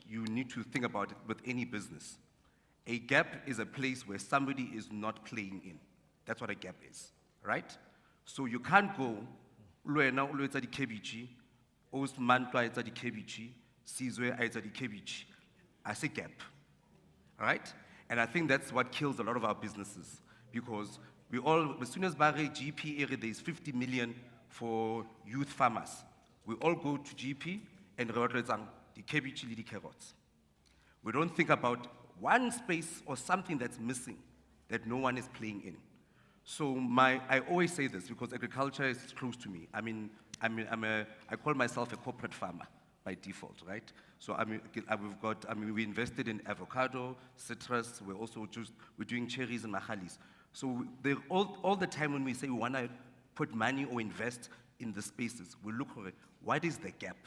you need to think about it with any business. A gap is a place where somebody is not playing in. That's what a gap is, right? So you can't go, Luena ulo etsa di cabbage, Osman twa etsa di cabbage, Sizwe etsa di cabbage. I say gap, right? And I think that's what kills a lot of our businesses, because we all, as soon as Barre GP area, there is 50 million for youth farmers. We all go to GP and the cabbage, the carrots. We don't think about one space or something that's missing that no one is playing in. So I always say this because agriculture is close to me. I call myself a corporate farmer by default, right? So we invested in avocado, citrus. We're doing cherries and mahalis. So all the time when we say we want to put money or invest in the spaces, we look for it. What is the gap?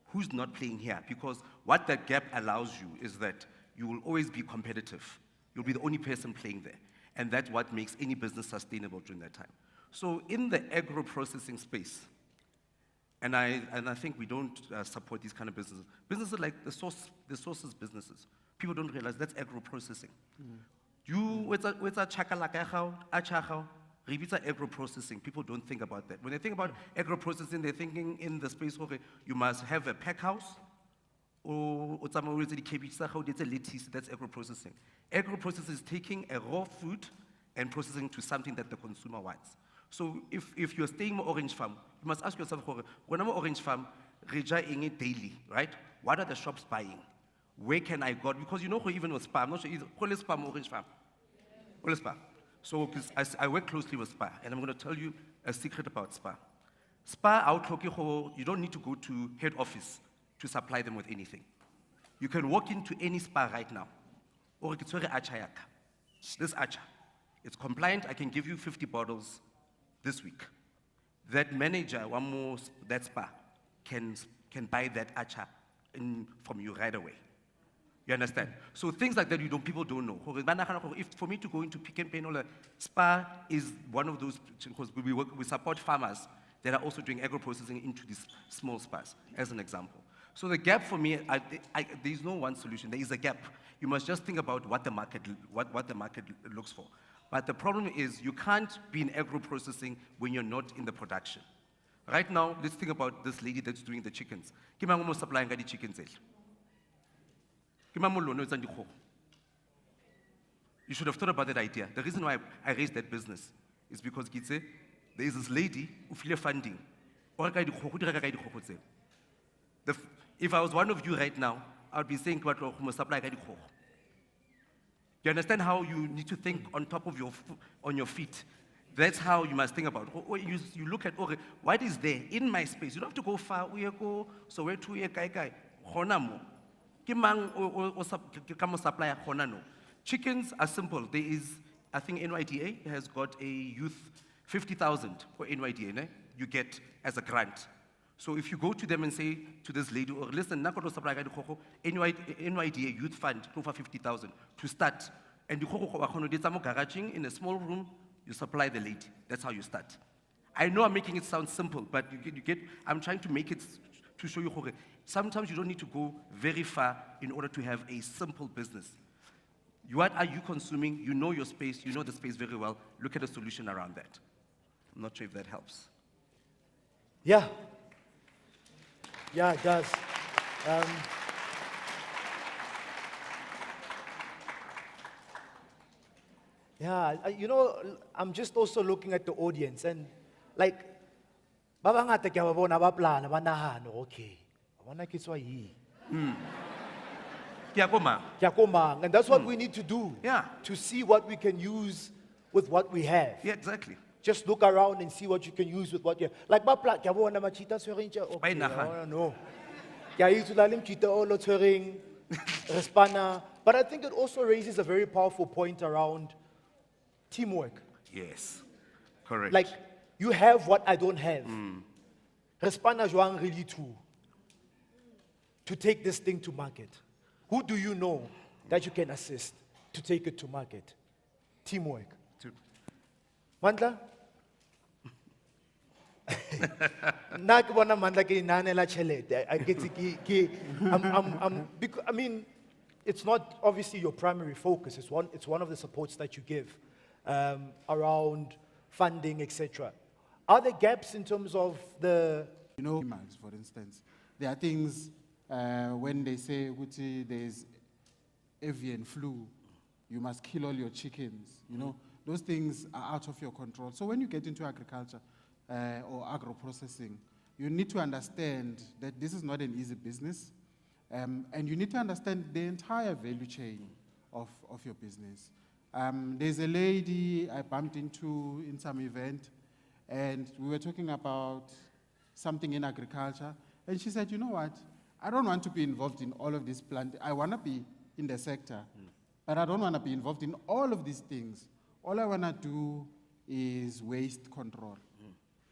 Who's not playing here? Because what that gap allows you is that you will always be competitive. You'll be the only person playing there. And that's what makes any business sustainable during that time. So in the agro-processing space, and I think we don't support these kind of businesses. Businesses like the sources businesses. People don't realize that's agro-processing. With a chakalaka, agro-processing. People don't think about that. When they think about agro-processing, they're thinking in the space of you must have a pack house, or that's agro-processing. Agro-processing is taking a raw food and processing to something that the consumer wants. So if you're staying in an orange farm, you must ask yourself, when I'm an orange farm, daily, right? What are the shops buying? Where can I go? Because you know who even with Spa, I'm not sure either, Spa, orange farm. Spa. So I work closely with Spa, and I'm going to tell you a secret about Spa. Spa outlook, you don't need to go to head office to supply them with anything. You can walk into any Spa right now. Or this acha, it's compliant. I can give you 50 bottles this week. That manager, that Spa, can buy that acha from you right away. You understand? So things like that people don't know. If for me to go into Pick and Pay, Spa is one of those, because we support farmers that are also doing agro-processing into these small spas, as an example. So the gap for me, there is no one solution. There is a gap. You must just think about what the market looks for. But the problem is you can't be in agro-processing when you're not in the production. Right now, let's think about this lady that's doing the chickens. Kimangomo supplying the chickens. You should have thought about that idea. The reason why I raised that business is because there is this lady who feels funding. If I was one of you right now, I would be saying, you understand how you need to think on top of on your feet? That's how you must think about it. You look at, what is there in my space? You don't have to go far. We go, so where to guy. Chickens are simple. There is, I think NYDA has got a youth 50,000 for NYDA, you get as a grant. So if you go to them and say to this lady, or listen, NYDA youth fund for 50,000 to start, and you garaging in a small room, you supply the lady. That's how you start. I know I'm making it sound simple, but I'm trying to make it to show you sometimes you don't need to go very far in order to have a simple business. What are you consuming? You know your space, you know the space very well. Look at a solution around that. I'm not sure if that helps. Yeah. Yeah, it does. I'm just also looking at the audience and like, babangata kya ba bona ba plana ba nahano okay. Bona ke tswa yi. And that's what we need to do. Yeah. To see what we can use with what we have. Yeah, exactly. Just look around and see what you can use with what you have. Like bapla kya bona machita tshwereng okay. No. Kya itula le mchita o lo tshwereng respana. But I think it also raises a very powerful point around teamwork. Yes. Correct. Like you have what I don't have. Respana joang really to take this thing to market. Who do you know that you can assist to take it to market? Teamwork. Mandla? Na ke bona mandla ke inanela tšhelete. I get it, I mean, it's not obviously your primary focus. It's one of the supports that you give around funding, etc. Are there gaps in terms of the? You know, for instance, there are things when they say there's avian flu, you must kill all your chickens. You know, those things are out of your control. So when you get into agriculture or agro-processing, you need to understand that this is not an easy business. And you need to understand the entire value chain of your business. There's a lady I bumped into in some event, and we were talking about something in agriculture, and she said, you know what, I don't want to be involved in all of this plant. I want to be in the sector, but I don't want to be involved in all of these things. All I want to do is waste control.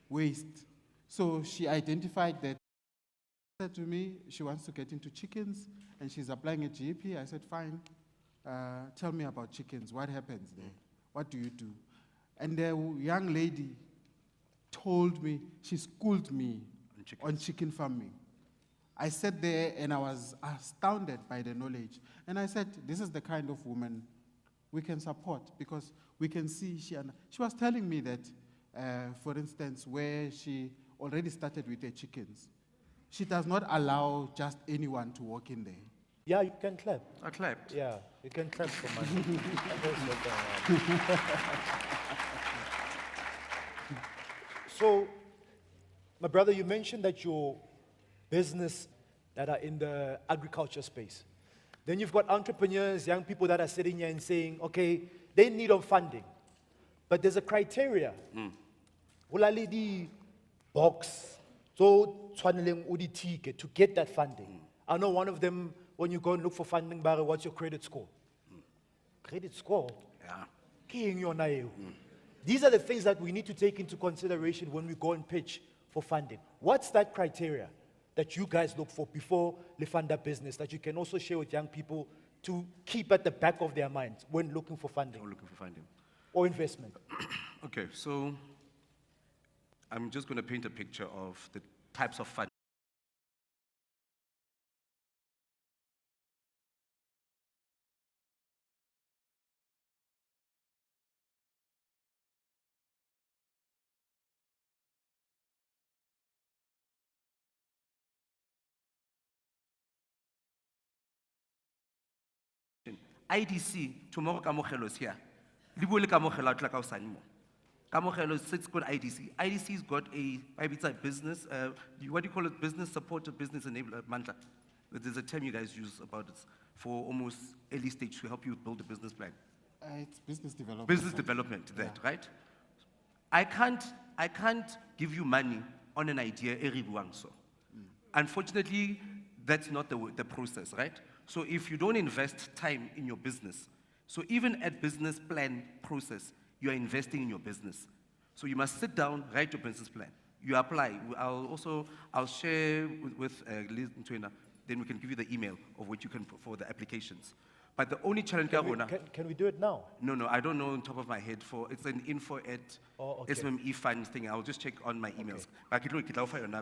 Waste. So she identified that. Said to me, she wants to get into chickens, and she's applying a GP. I said, fine, tell me about chickens. What happens there? What do you do? And the young lady told me, she schooled me on chicken farming. I sat there and I was astounded by the knowledge. And I said, this is the kind of woman we can support, because we can see, she was telling me that, for instance, where she already started with the chickens, she does not allow just anyone to walk in there. Yeah, you can clap. I clapped. Yeah, you can clap for money. So, my brother, you mentioned that your business that are in the agriculture space. Then you've got entrepreneurs, young people that are sitting here and saying, okay, they need of funding. But there's a criteria. Ulali di box. So, to get that funding. I know one of them, when you go and look for funding, Barry, what's your credit score? Credit score? Yeah. These are the things that we need to take into consideration when we go and pitch for funding. What's that criteria that you guys look for before they fund a business that you can also share with young people to keep at the back of their minds when looking for funding? Or looking for funding. Or investment. Okay, so I'm just going to paint a picture of the types of funding. IDC, tomorrow Kamogelo is here. Libule Kamogelo out like our son. Kamogelo sits good IDC. IDC's got it's a business, what do you call it? Business support or business enabler, Mantla. There's a term you guys use about it for almost early stage to help you build a business plan. It's business development. Business development, that, right? I can't give you money on an idea everyone so. Unfortunately, that's not the process, right? So if you don't invest time in your business, so even at business plan process, you are investing in your business. So you must sit down, write your business plan. You apply. I'll share with Liz and Twina, then we can give you the email of what you can put for the applications. But the only challenge, can we do it now? No, I don't know on top of my head. It's an info at SMME fund thing. I'll just check on my emails.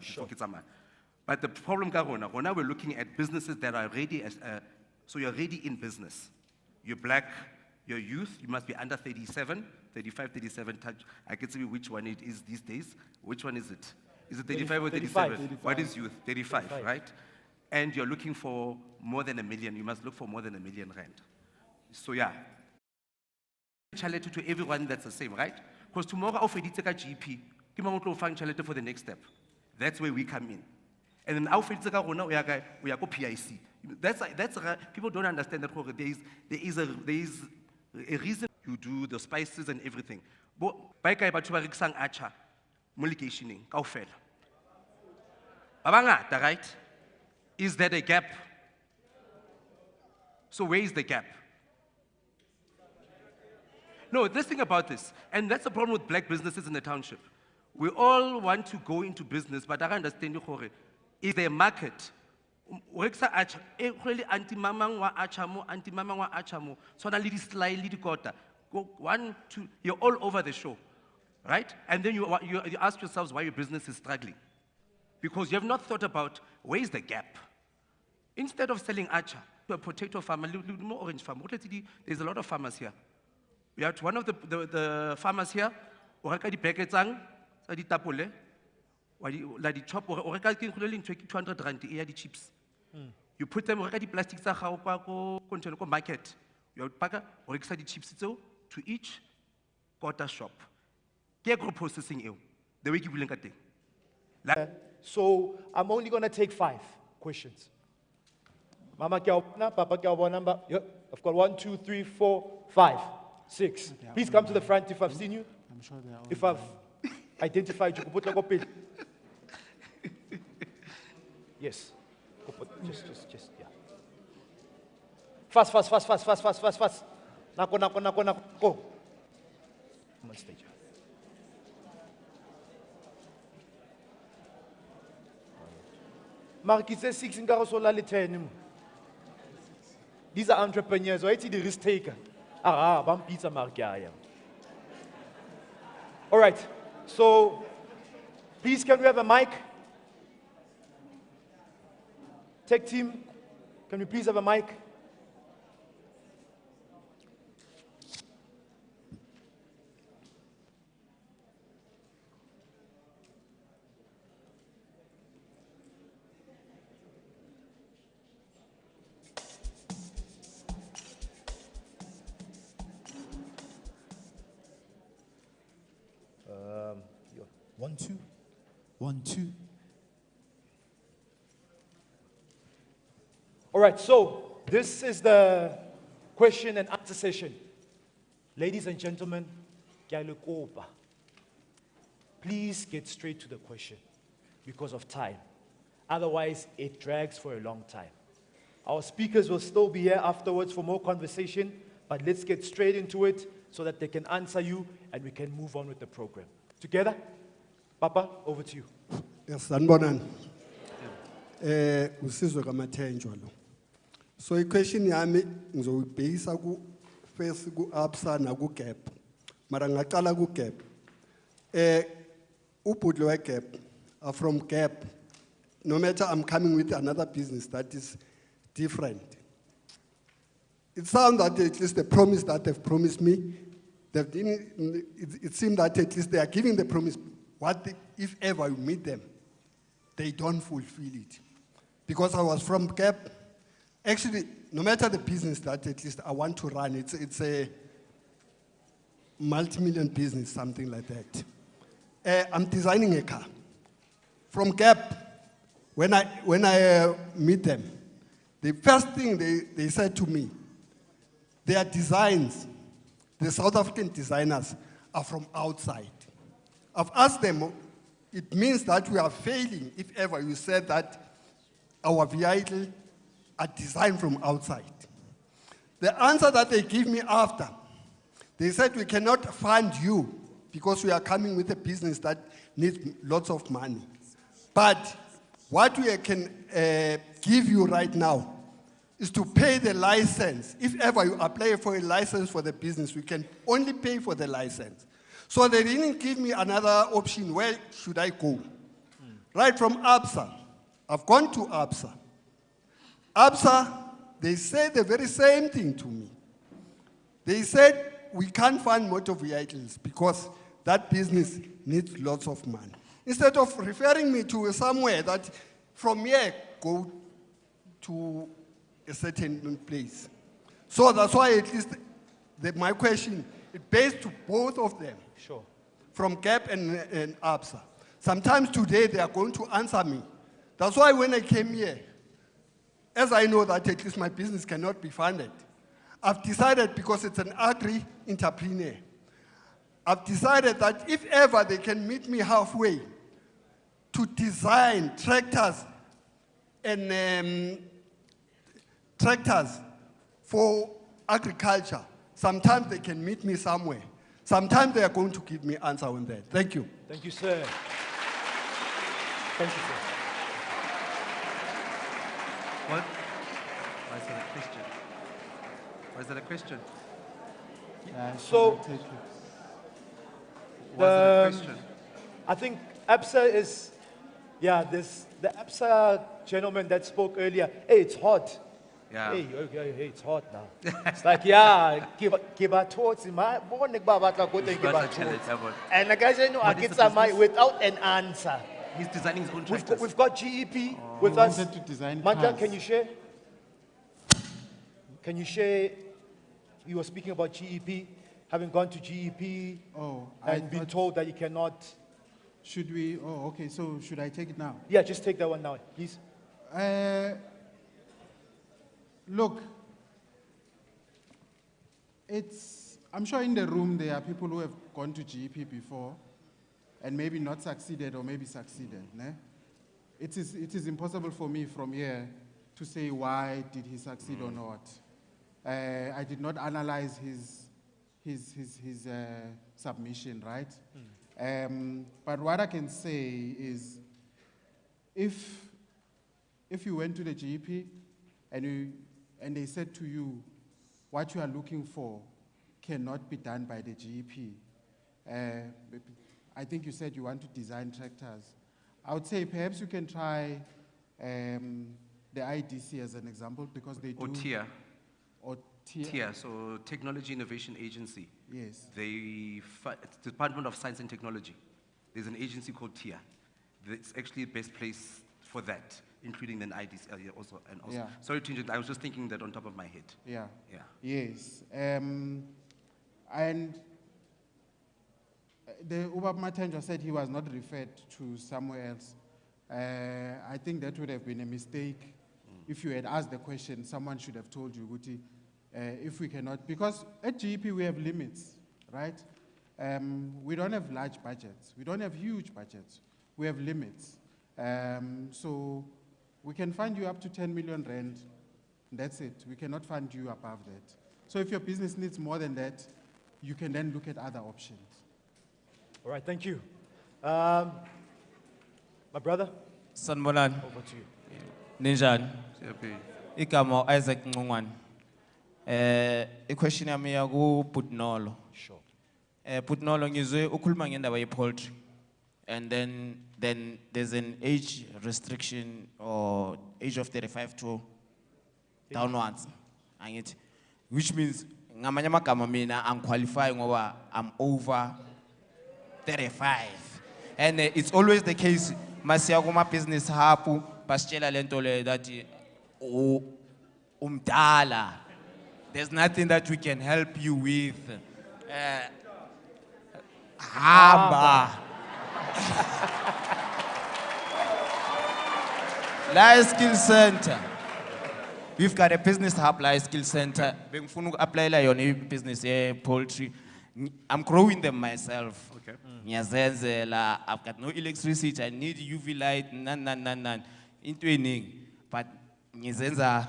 Sure. But the problem, we're looking at businesses that are ready, so you're ready in business. You're black, you're youth, you must be under 37, 35, 37. I can see which one it is these days. Which one is it? Is it 35 or 37? 35. What is youth? 35, right? And you're looking for more than $1 million. You must look for more than $1 million rand. So yeah. Challenge to everyone that's the same, right? Because tomorrow I'll take a GP. I'll find challenge for the next step. That's where we come in. And then I'll take we are PIC. That's people don't understand that there is a reason you do the spices and everything. But by kai batho ba rekisang acha mo locationeng kaofela. Abangata, right? Is there a gap? So where is the gap? No, let's think about this. And that's the problem with black businesses in the township. We all want to go into business, but I understand is there a market? Anti-mamang wa achamo, so na lidi slide, lidi kota. Go 1, 2, you're all over the show. right? And then you ask yourselves why your business is struggling. Because you have not thought about where is the gap. Instead of selling acha to a potato farmer, more orange farmer, there's a lot of farmers here. We have one of the farmers here, o reka di-packets tsa ditapole, la di chop, o reka ke nkgolele ntho ke 200 rand e ya di-chips. You put them, o reka di-plastic tsa gago kwa ko container ko market. You paka, o rekisa di-chips tseo to each quarter shop. Ke agro-processing eo, the way ke buleng ka teng. So I'm only going to take 5 questions. Mama Kiawana, Papa Kiawana number. Yep, I've got 1, 2, 3, 4, 5, 6. Please come to the front if I've seen you. I'm sure they are all If I've identified you. Yes. Just, yeah. Fast. Nako. Go. Come on stage. Mark, 6 in Garosola 10. These are entrepreneurs. Why is the risk taker? Bam pizza mark. All right. So, please, can we have a mic? Tech team, can we please have a mic? Yeah. 1, 2. 1, 2. All right, so this is the question and answer session. Ladies and gentlemen, please get straight to the question because of time. Otherwise, it drags for a long time. Our speakers will still be here afterwards for more conversation, but let's get straight into it so that they can answer you and we can move on with the program. Together? Papa, over to you. Yes, sanibonani. Usizwe kamathenjwa lo. So i-question yami ngizoyibhekisa first ku-absa naku-gap. Mara ngaqala ku-gap. Ubhudlo we-gap are from gap. No matter I'm coming with another business that is different. It sounds that at least the promise that they've promised me, it seems that at least they are giving the promise. If ever you meet them, they don't fulfill it. Because I was from Gap, actually, no matter the business that at least I want to run, it's a multi-million business, something like that. I'm designing a car. From Gap, when I meet them, the first thing they said to me, their designs, the South African designers are from outside. I've asked them, it means that we are failing if ever you said that our vehicles are designed from outside. The answer that they give me after, they said we cannot fund you because we are coming with a business that needs lots of money. But what we can give you right now is to pay the license. If ever you apply for a license for the business, we can only pay for the license. So they didn't give me another option. Where should I go? Right from ABSA. I've gone to ABSA. ABSA, they said the very same thing to me. They said, we can't fund motor vehicles because that business needs lots of money. Instead of referring me to somewhere that from here, go to a certain place. So that's why at least my question, it based to both of them. Sure. From GAP and ABSA. Sometimes today they are going to answer me. That's why when I came here, as I know that at least my business cannot be funded, I've decided, because it's an agri-entrepreneur, I've decided that if ever they can meet me halfway to design tractors and tractors for agriculture, sometimes they can meet me somewhere. Sometimes they are going to give me answer on that. Thank you. Thank you, sir. Thank you, sir. What? Why is that a question? Why is that a question? Yeah, So- take it. Was it a question? I think ABSA is, yeah, this, the ABSA gentleman that spoke earlier, hey, it's hot. Yeah. Hey, hey, it's hot now. It's like, yeah, give a torch in my morning, and the guy said, no, I What is get the some business? without an answer. He's designing his own We've tractors. got GEP with We us. wanted to design Manja, cars. can you share? Can you share? You were speaking about GEP, having gone to GEP Oh, I and been thought- told that you cannot. Should we? Oh, okay. So should I take it now? Yeah, just take that one now, please. Look, I'm sure in the room there are people who have gone to GEP before and maybe not succeeded or maybe succeeded. Ne? It is impossible for me from here to say why did he succeed or not. I did not analyze his submission, right? But what I can say is if you went to the GEP and they said to you, what you are looking for cannot be done by the GEP. I think you said you want to design tractors. I would say perhaps you can try the IDC as an example because they do. Or TIA. Or TIA. TIA, so Technology Innovation Agency. Yes. It's the Department of Science and Technology. There's an agency called TIA. It's actually the best place for that, including an IDC also. And also. Yeah. Sorry to interrupt, I was just thinking that on top of my head. Yeah. Yeah. Yes. And the Ubab Matenja said he was not referred to somewhere else. I think that would have been a mistake. If you had asked the question, someone should have told you, Guti, if we cannot, because at GEP we have limits, right? We don't have large budgets. We don't have huge budgets. We have limits. So we can fund you up to 10 million rand. That's it. We cannot fund you above that. So if your business needs more than that, you can then look at other options. All right, thank you. My brother, Sanbolan, over to you. Ninjan, Siyaphila. igama Isaac Ngongwan. Question yami yaku Putnolo. Sure. Putnolo ngizwe ukhuluma ngendaba ye-poultry. And then there's an age restriction or age of 35 to downwards. Angithi, which means ngamanye amagama mina angiqualify ngoba I'm over 35. And it's always the case, masiya kuma business hapu, basitshela lento le that umdala. There's nothing that we can help you with. Hamba. Life Skill Center. We've got a business hub, Life Skill Center. Bengifuna apply la yona business poultry. I'm growing them myself. Okay. Ngiyazenzela, I've got no electricity, I need UV light, none. Into ening. But ngizenza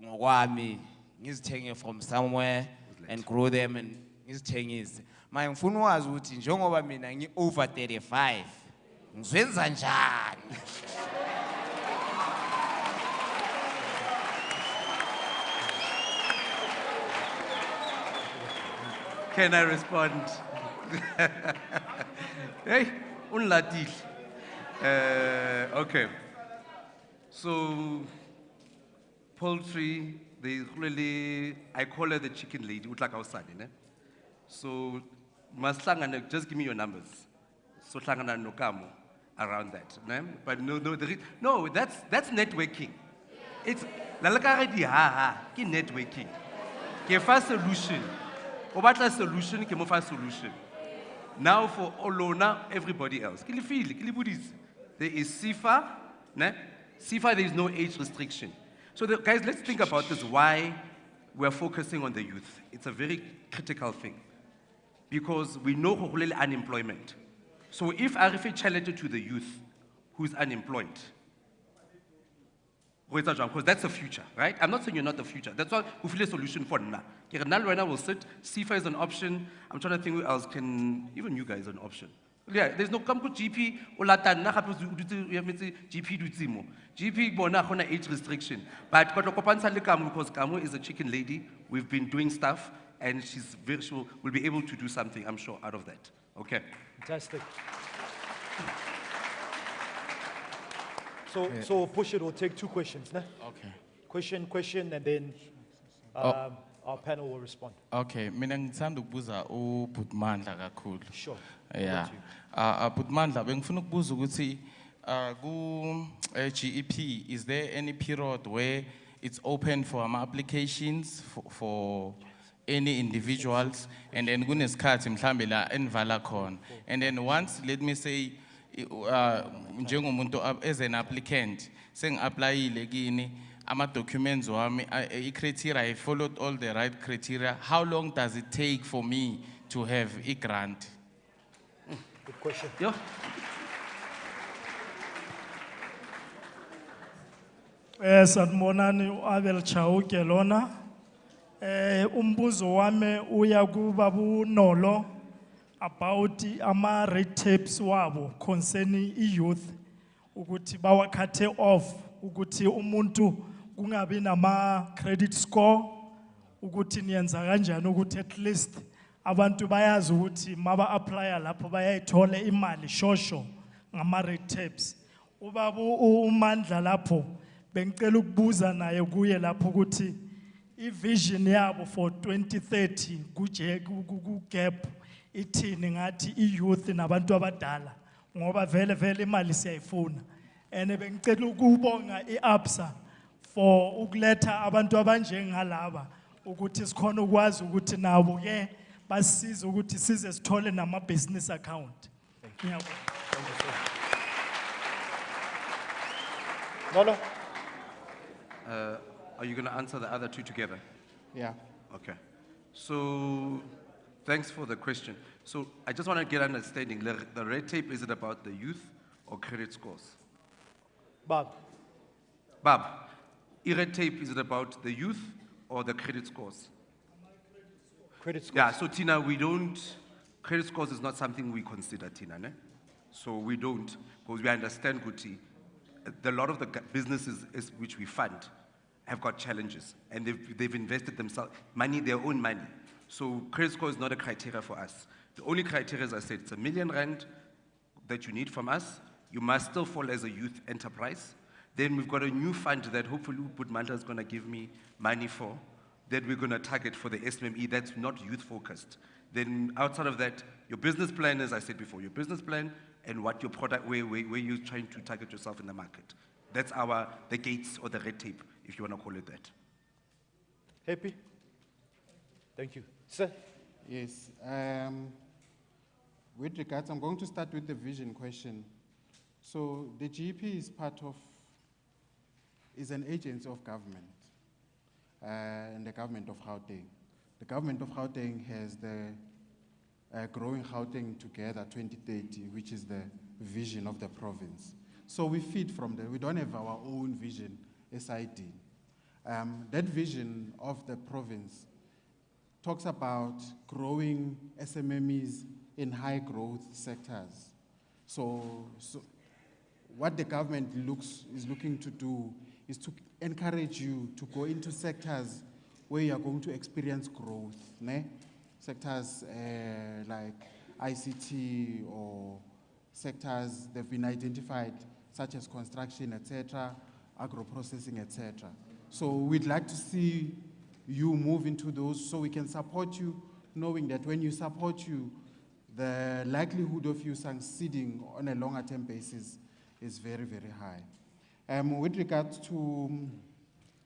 ngokwami, ngizithenge from somewhere and grow them and ngizithengise. Manje ngifuna ukwazi ukuthi njengoba mina ngi over 35, ngizenza njani? Can I respond? Hey, unlatil. Okay. So, poultry, they really, I call her the chicken lady, utlaka usani, ne? So, maslangana, just give me your numbers. So, hlangana nokamo around that, ne? But no, that's networking. It's lalaka already ki networking. Ke fa solution. Obatla solution, ke mo fa solution. Now for Olona, everybody else. There is SIFA, ne? SIFA, there is no age restriction. So guys, let's think about this, why we're focusing on the youth. It's a very critical thing. Because we know unemployment. So if Arife challenged to the youth who's unemployed, because that's the future, right? I'm not saying you're not the future. That's why we feel a solution for now. Now will sit. SIFA is an option. I'm trying to think who else can, even you guys are an option. Yeah, there's no come GP or GP do GP bona age restriction. But because Kamu is a chicken lady, we've been doing stuff and she will be able to do something, I'm sure, out of that. Okay. Fantastic. So push it, we'll take 2 questions. Ne? Okay. Question, and then our panel will respond. Okay, mina ngithanda ukubuza uBhutmandla kakhulu. Sure. Yeah. Bhutmandla bengifuna ukubuza ukuthi ku GEP, is there any period where it's open for applications for any individuals, and then kunesikhathi mhlambe la enivala khona, and then once, let me say, njengomuntu as an applicant sengi-applyile kini ama-documents wami i-criteria, I followed all the right criteria, how long does it take for me to have a grant? Good question. Yeah. Sanibonani Abel Chauke lona. Umbuzo wami uya kuBabu Nolo about ama red tapes wabo concerning youth ukuthi bawakhathe off ukuthi umuntu kungabi nama credit score ukuthi niyenza kanjani ukuthi at least abantu bayazi ukuthi maba applya lapho bayayithola imali shosho ngama red tapes. Ubabu uMandla lapho bengicela ukubuza naye kuye lapho ukuthi i-vision yabo for 2030 ku-gap ithini ngathi i-youth nabantu abadala ngoba vele imali siyayifuna, and bengicela ukubonga i-ABSA for ukuletha abantu abanjengalaba ukuthi sikhona ukwazi ukuthi nabo ke basisize ukuthi size sithole nama-business account. Ngiyabonga. Nolo? Are you going to answer the other 2 together? Yeah. Okay. So, thanks for the question. So, I just want to get understanding. The red tape, is it about the youth or credit scores? Bob. Bob, red tape, is it about the youth or the credit scores? Credit scores. Yeah, so Tina, we don't, credit scores is not something we consider, Tina, ne? So we don't, because we understand, Guti, a lot of the businesses which we fund have got challenges, and they've invested themselves, their own money. So credit score is not a criteria for us. The only criteria, as I said, it's R1 million that you need from us. You must still fall as a youth enterprise. Then we've got a new fund that hopefully Bhutmandla is going to give me money for, that we're going to target for the SMME that's not youth focused. Then outside of that, your business plan, as I said before, your business plan and what your product, where you're trying to target yourself in the market. That's the gates or the red tape, if you want to call it that. Happy? Thank you. Sir? Yes. With regards, I'm going to start with the vision question. So the GEP is an agency of government, and the government of Gauteng. The government of Gauteng has the Growing Gauteng Together 2030, which is the vision of the province. So we feed from there. We don't have our own vision, SID. That vision of the province talks about growing SMMEs in high growth sectors. So what the government is looking to do is to encourage you to go into sectors where you are going to experience growth. Ne? Sectors like ICT or sectors that have been identified, such as construction, etc., agro-processing, etc. So we'd like to see you move into those so we can support you, knowing that when you support you, the likelihood of you succeeding on a longer term basis is very, very high. With regards to,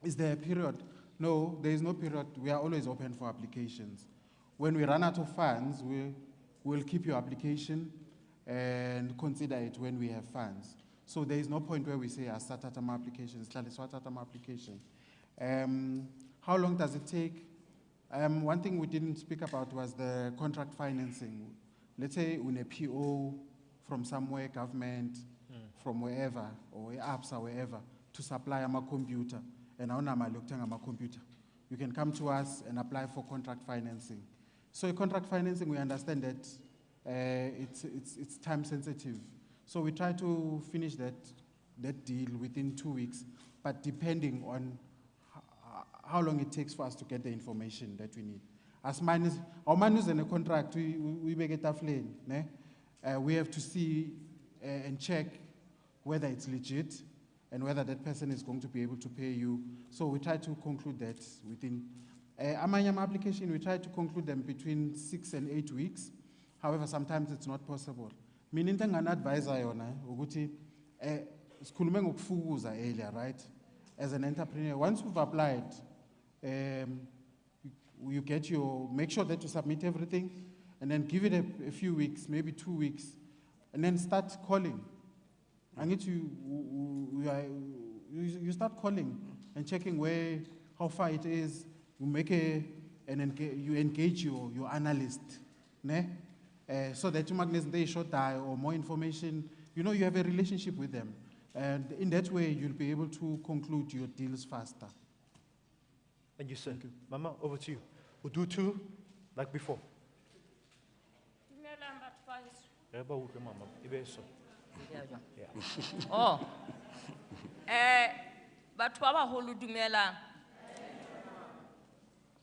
is there a period? No, there is no period. We are always open for applications. When we run out of funds, we'll keep your application and consider it when we have funds. So there is no point where we say, I started my application, application. How long does it take? One thing we didn't speak about was the contract financing. Let's say when a PO from somewhere, government, from wherever, or apps or wherever, to supply a computer, and I'm looking at my computer. You can come to us and apply for contract financing. So contract financing, we understand that it's time sensitive. So we try to finish that deal within 2 weeks, but depending on how long it takes for us to get the information that we need. As minus, our minus in a contract, we make it taflane, ne? We have to see and check whether it's legit and whether that person is going to be able to pay you. So we try to conclude that within Amanyama application, we try to conclude them between 6 and 8 weeks. However, sometimes it's not possible. Meaning, an advisor, Uguti, earlier, right? As an entrepreneur, once you've applied, you get make sure that you submit everything, and then give it a few weeks, maybe 2 weeks, and then start calling. I need you start calling and checking how far it is. You make you engage your analyst, ne? So that you short die or more information. You know, you have a relationship with them, and in that way you'll be able to conclude your deals faster. And you, sir. Mama, over to you. We'll do 2 like before. Oh, but Baba Holu Dumela.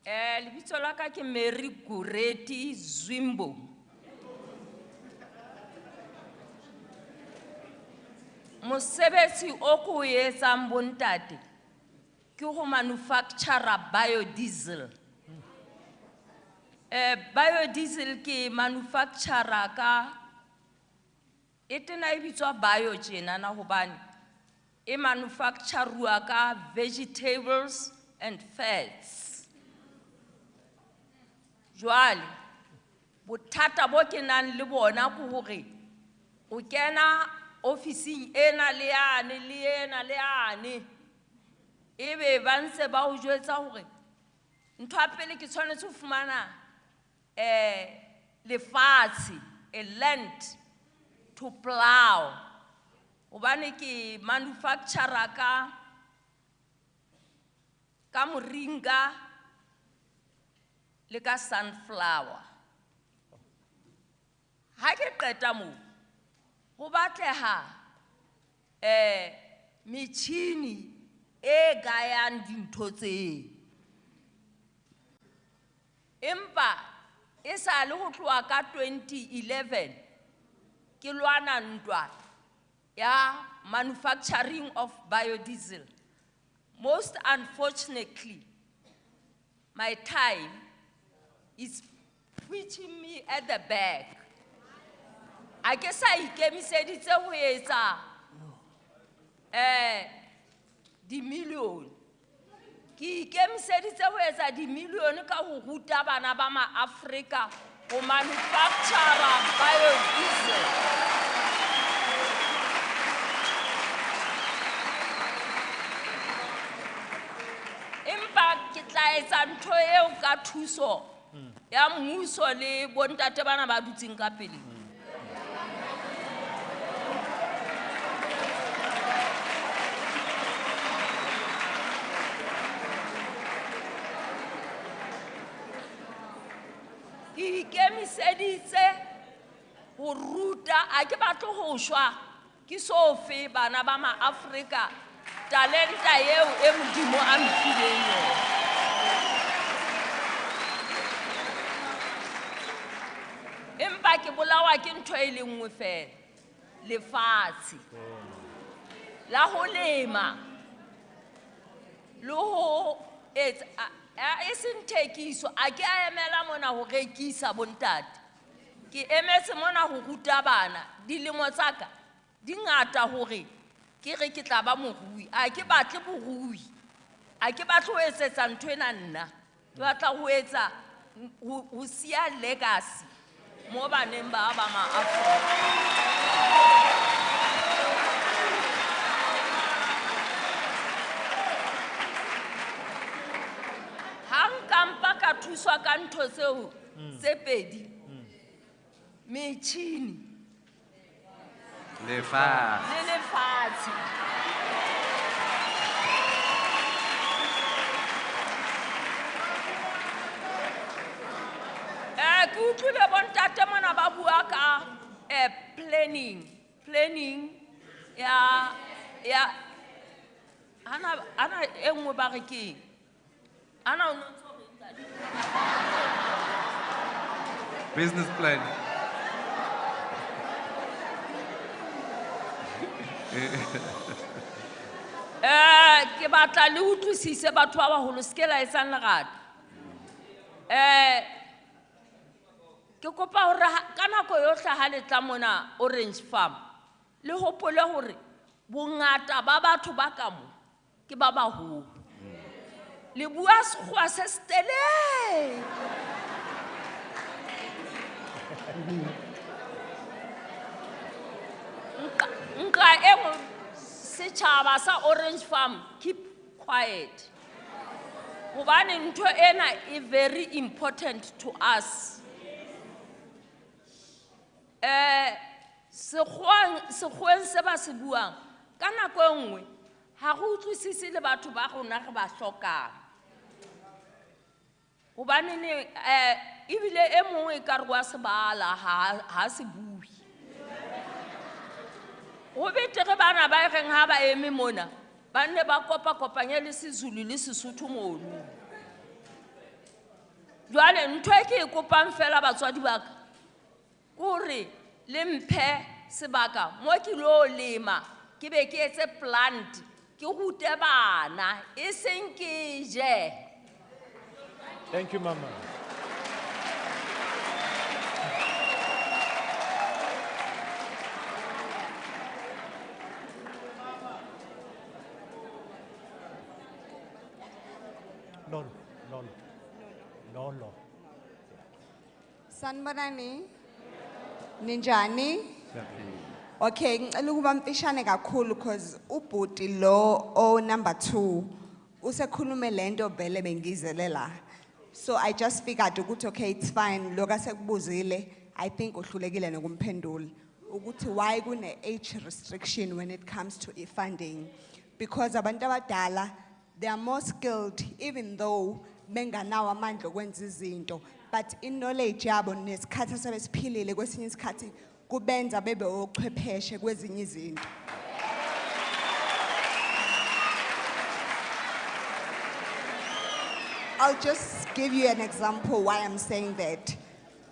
Lebitso la ka ke Mary Gureti Zwimbo. Mosebetsi o ko etsang bontate ke ho manufacture biodiesel. Biodiesel ke manufacture ka etena e bitswa bio tjena na hobane e manufacture ka vegetables and fats. Joale, bothata bo ke nang le bona ko hore o kena officing ena le ane ebe ba ntse ba o jwetsa hore ntho ya pele ke tshwanetse ho fumana lefatshe, a land to plow. Hobane ke manufacturer ka moringa le ka sunflower. Ha ke qeta moo ho batleha metjhini e gayang dintho tse. Empa e sa le ho tloha ka 2011 ke lwana ntwa ya manufacturing of biodiesel. Most unfortunately, my time is pushing me at the back. I guess I said it's a way the million. Ki said it's a way the million ka ho ruta bana ba ma Africa ho manufacture biodiesel. Impact ke tla etsa ntho eo ka thuso ya mmuso le bontate bana ba dutseng ka pele. Ke seditse ho ruta a ke batlo ho shwa ke sofe bana ba ma Africa talenta eo e modimo a mphileng yona. Empa ke bolawa ke ntho e le nngwe fela, lefatshe la ho lema le ho eseng thekiso. A ke a emela mona ho rekisa bontate, ke emetse mona ho ruta bana. Dilemo tsaka di ngata hore ke re ke tla ba morui. A ke batle borui, a ke batle ho etsetsa ntho ena nna, ke batla ho etsa ho sia legacy mo baneng ba ma Afrika. Ka thuswa ka ntho tseo tse pedi, metjhini le lefatshe. Ke utlwile bontate mona ba bua ka planning ya ana e nngwe ba re ke ana o Business plan. Ke batla le utlwisise batho ba baholo se ke la etsang lerata. Ke kopa hore ka nako yohle ha le tla mona Orange Farm le hopole hore bongata ba batho ba ka mo ke ba baholo. Le bua sekgowa se setelele. Nka engo setjhaba sa Orange Farm, keep quiet. Hobane ntho ena is very important to us. Sekgoeng se ba se buang ka nako e nngwe ha go utlwisise le batho ba rona re ba hlokang. Hobane ne ebile e mongwe e ka re wa se bala ha se bui. Ho betere bana ba reng ha ba eme mona ba ne ba kopanya le seZulu le Sesotho mono. Jwale ntho e ke e kopang fela batswadi ba ka kore le mphe sebaka mo ke lo lema ke be ke etse plant ke rute bana e seng ke je. Thank you, Mama. No. Sanibonani. Ninjani? Okay, ngicela ukuba mfishane kakhulu because ubhuti lo number 2 usekhulume lento vele bengizele la. So I just figured ukuthi okay, it's fine. Loka sekubuzile, I think uhlulekile nokumphendula. Ukuthi why kune age restriction when it comes to funding? Because abantu abadala they are more skilled even though benganawo amandla okwenza izinto, but in knowledge yabo nesikhathi asebesiphilile kwesinye isikhathi kubenza bebe ochwepheshe kwezinye izinto. I'll just give you an example why I'm saying that.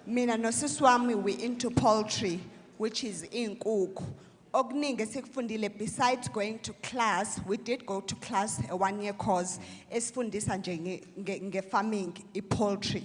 Mina no sisi wami we into poultry, which is inkukhu. Okuningi esikufundile besides going to class, we did go to class a 1-year course esifundisa nje nge-farming, i-poultry.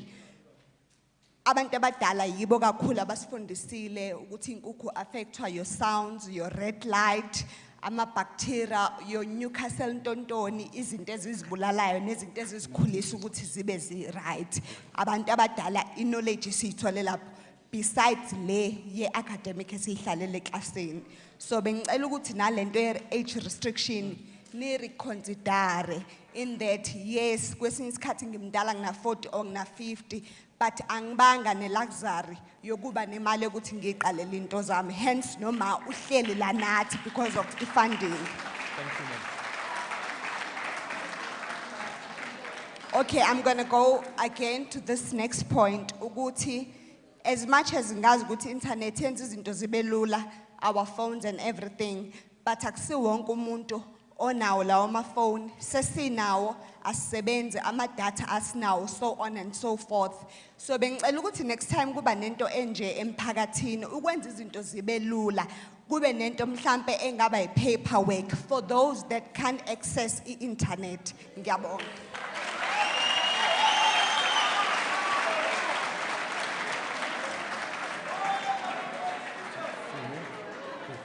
Abantu abadala yibo kakhulu abasifundisile ukuthi inkukhu affectwa your sounds, your red light, ama-bacteria, your Newcastle ntontoni, izinto ezizibulalayo nezinto ezizikhulisa ukuthi zibe zi-right. Abantu abadala i-knowledge siyithole lapho besides le ye-academic esiyihlalele eklasini. So bengicela ukuthi nalento ye-age restriction ni-reconsider in that yes kwesinye isikhathi ngimdala ngina-40 or ngina-50 but angibanga ne-luxury yokuba nemali ukuthi ngiqalele into zami, hence noma uhleli la nathi because of the funding. Thank you, ma'am. Okay, I'm going to go again to this next point. Uguti, as much as ngazi ukuthi internet yenza izinto zibe lula, our phones and everything, but akusi wonke umuntu onawo lawo amafoni, sesinawo asisebenze ama-data asinawo, so on and so forth. So bengicela ukuthi next time kuba nento enje emphakathini ukwenza izinto zibe lula, kube nento mhlambe engaba yi-paperwork for those that can't access i-internet. Ngiyabonga.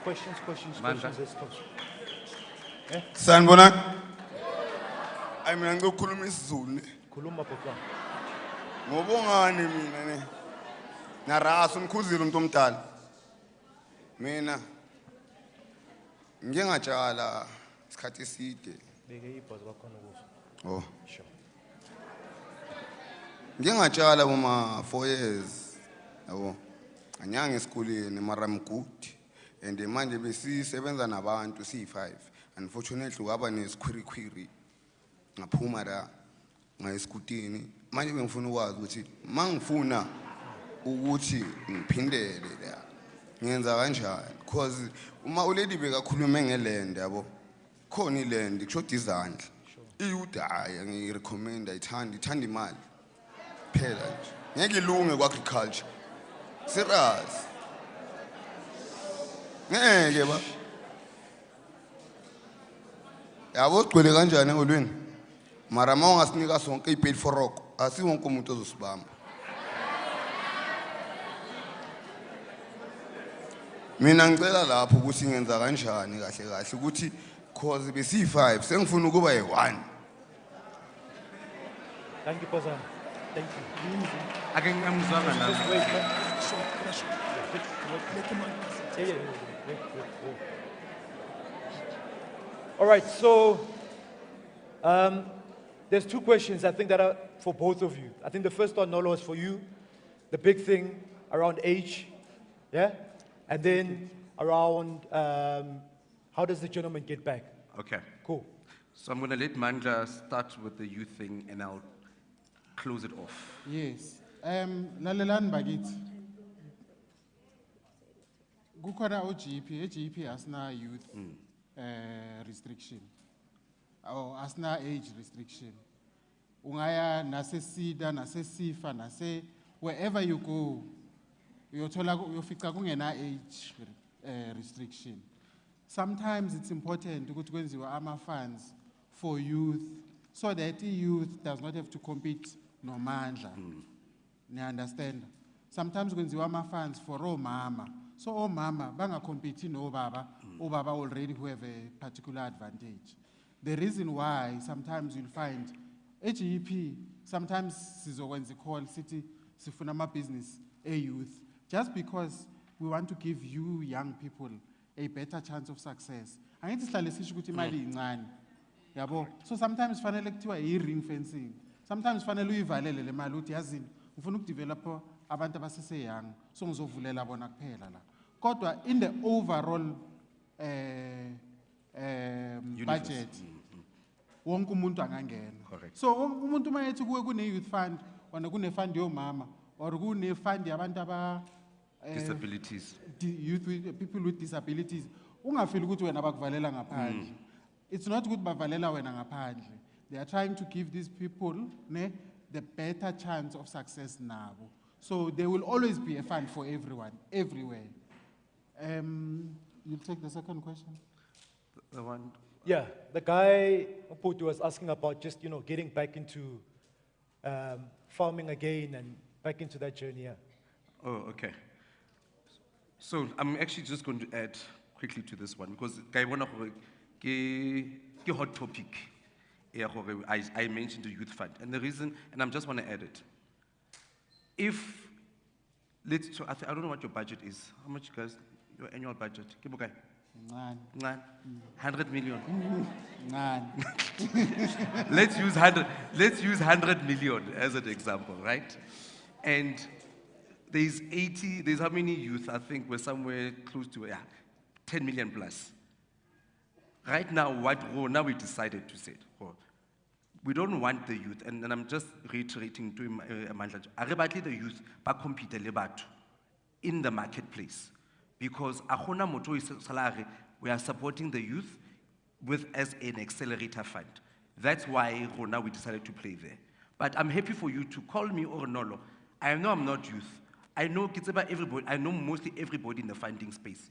Questions. Sanibona. Mina ngikhuluma isiZulu. Khuluma papa. Ngobongani mina ne. Narasa umkhuzile umuntu omdala. Mina ngingatshala isikhathi eside. Beke ibhozi bakhona kuzo. Oh. Sure. Ngingatshala uma 4 years. Yabo. Anyanga esikoleni mara I'm good. And manje besisebenza nabantu si5. Unfortunately waba nesikhwirikhwiri ngaphuma la ngayiskutini. Manje bengifuna ukwazi ukuthi mangifuna ukuthi ngiphindele la ngiyenza kanjani, because uma uledi bekakhuluma ngeland yabo khona iland kushoda izandla iyudaya ngirecommend ithanda imali phela nje ngeke ilunge ku agriculture Serious. Ngeke ba. Yabo sigcwele kanjani engolweni? Mara ma ungasinika sonke ipaid for rock, asiwonke umuntu ozosibamba. Mina ngicela lapho ukuthi ngenza kanjani kahle kahle ukuthi cause besi5 sengifuna ukuba yi1. Thank you, Pastor. Thank you. Ake ngimzwanga Just nami. wait. Yeah. Wait. All right, so there's two questions I think that are for both of you. I think the first one, Nolo, is for you. The big thing around age, yeah? And then around how does the gentleman get back? Okay. Cool. So I'm going to let Mandla start with the youth thing and I'll close it off. Yes. Lalelani bakithi. Kukhona GP asina youth restriction. Or asina age restriction. Ungaya nase sida, nase sifa, nase wherever you go, uyofica kungena age restriction. Sometimes it's important ukuthi kwenziwe ama-funds for youth so that the youth does not have to compete nomandla. You understand? Sometimes kwenziwe ama-funds for omama. So omama bangacompete nobaba, obaba already who have a particular advantage. The reason why sometimes you'll find AGEP, sometimes sizokwenza call city sifuna ama-business youth, just because we want to give you young people a better chance of success. Angithi sihlale sisho ukuthi imali incane. Yabo. So sometimes fanele kuthiwa i-ring fencing. Sometimes fanele uyivalele le mali uthi yazini ufuna ukudevelop abantu abasese young so ngizovulela bona kuphela la. Kodwa in the overall budget wonke umuntu angangena. Correct. So umuntu mayethi kuwe kune youth fund, wana kune fund yomama or kune fund yabantu aba Disabilities. youth with, people with disabilities, ungafeel ukuthi wena bakuvalela ngaphandle. It's not good bavalela wena ngaphandle. They are trying to give these people the better chance of success now. So there will always be a fund for everyone, everywhere. You'll take the second question? The one. Yeah, the guy Putu was asking about just, getting back into farming again and back into that journey. Yeah. Oh, okay. So I'm actually just going to add quickly to this one because ke hot topic. I mentioned the youth fund, and the reason, and I just want to add it. If I don't know what your budget is. How much, guys? Your annual budget? Kibukai? 100 million. Let's use 100 million as an example, right? And there's how many youth? I think we're somewhere close to 10 million plus. Right now, now we decided to say, we don't want the youth, and I'm just reiterating to Amandla, the youth, but compete in the marketplace. Because we are supporting the youth as an accelerator fund. That's why now we decided to play there. But I'm happy for you to call me or Nolo. I know I'm not youth. I know everybody. I know mostly everybody in the funding space.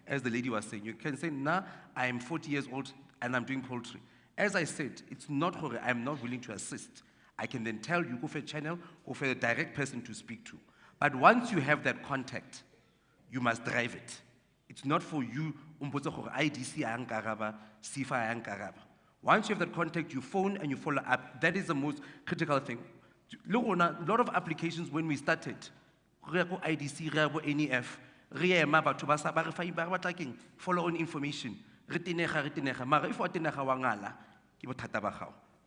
As the lady was saying, you can say, nah, I am 40 years old and I'm doing poultry. As I said, it's not I'm not willing to assist. I can then tell you, go for a channel, go for a direct person to speak to. But once you have that contact, you must drive it. It's not for you, IDC ankaraba, SIFA ankaraba. Once you have that contact, you phone and you follow up. That is the most critical thing. Look, on a lot of applications when we started, IDC, NEF, follow on information. Because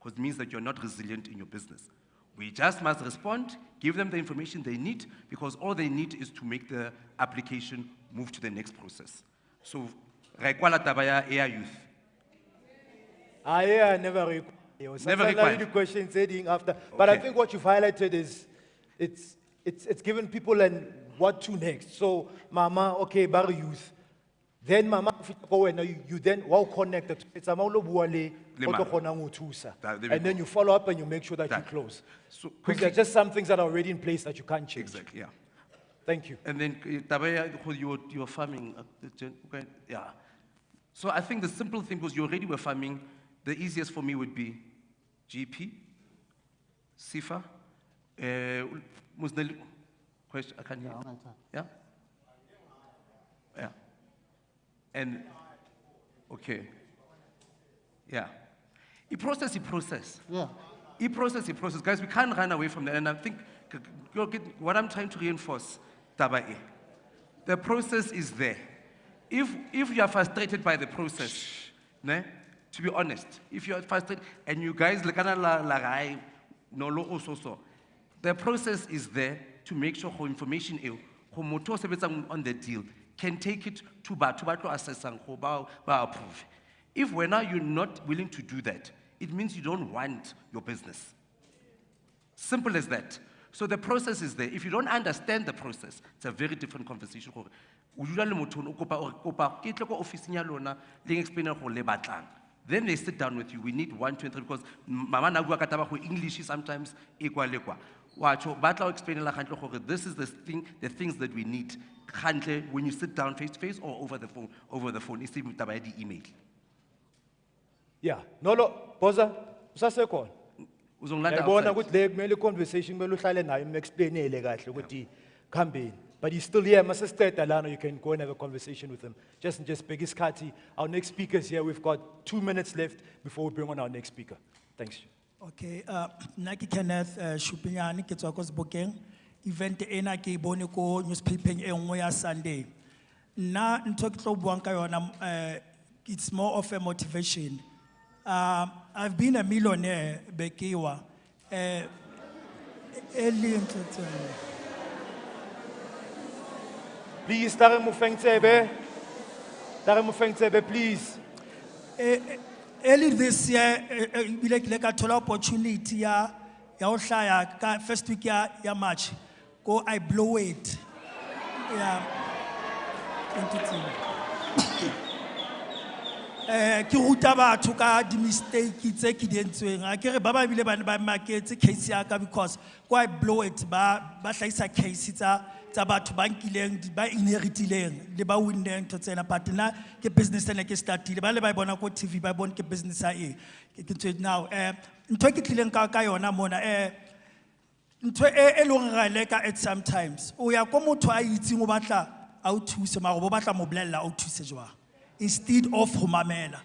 it means that you're not resilient in your business. We just must respond, give them the information they need, because all they need is to make the application move to the next process. So, Tabaya Air Youth. Never required. Never required. The question saying after. But I think what you've highlighted is it's given people what to next. So, Mama, okay, bar youth. Then Mama, you then well connected. It's a Le o tlo mane. kgonang ho thusa. There we And then go. you follow up and you make sure that you That. close. So Because there are quickly, just some things that are already in place that you can't change. exactly, yeah. Thank you. And then taba ya go you're farming, okay, yeah. So I think the simple thing was you already were farming. The easiest for me would be GP, SIFA, Musneli. Question, I can't hear. Yeah. Yeah. And okay. Yeah. Process. Yeah. Process. Guys, we can't run away from that. And I think what I'm trying to reinforce, Tabae, the process is there. If you are frustrated by the process, ne, to be honest, if you are frustrated and you guys the process is there to make sure how information on the deal can take it to assess and approve. If you're not willing to do that, it means you don't want your business. Simple as that. So the process is there. If you don't understand the process, it's a very different conversation. Then they sit down with you. We need 1, 2, 3 because Mama Nagua Kataba English is sometimes equal. Explain this is the things that we need. When you sit down face to face or over the phone, it's even the email. Yeah. No, Boza, usasekhona. Uzongilanda Ngiyabona outside. ukuthi le kumele conversation kumele uhlale naye explainele kahle ukuthi khambeni. But he's still here. Masesteta lana, you can go and have a conversation with him. Just beg isikhathi. Our next speaker is here. We've got 2 minutes left before we bring on our next speaker. Thanks. Okay, Naki Kenneth Shupinyani, ke tswa ko Sebokeng. Event ena ke bone ko newspaper e nngwe ya Sunday. Na ntho ke tlo buang ka yona it's more of a motivation. I've been a millionaire bekiwa. Please, Tare Mufengtsebe. Tare Mufengtsebe, please. Early this year, I got an opportunity ya first week ya March. Go, I blow it. Yeah. Ki ruta batho ka di mistake tse ki di entsweng a ke re ba ba bile ba market case ya ka because go I blow it ba hlaisa case tsa batho ba nkileng ba inheritileng le ba winneng to tsena but na ke business ene ke startile ba le ba bona ko TV ba bona ke business a e ke ntse now ntwe ke tlileng ka yona mona ntwe e leng ra leka at sometimes o ya ko motho a itseng o batla a o thuse ma go batla mo blella o thuse jwa instead of humamela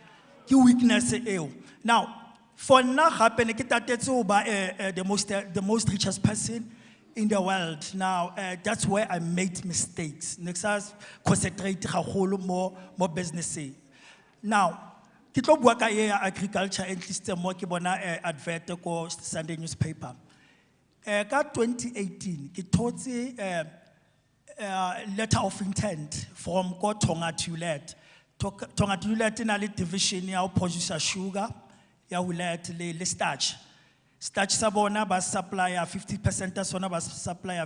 ki weakness eo now for nna gape ne ke tatetse o ba the most richest person in the world now that's where I made mistakes next as concentrate gagolo mo business now ke tlo bua ka agriculture and system mo ke bona advert ko Sunday newspaper ka 2018 ke thotse letter of intent from ko Tonga Tulet Tonga Tulet na le division ya o produce sugar ya ulet le starch sa bona ba supply 50% ya sona ba supply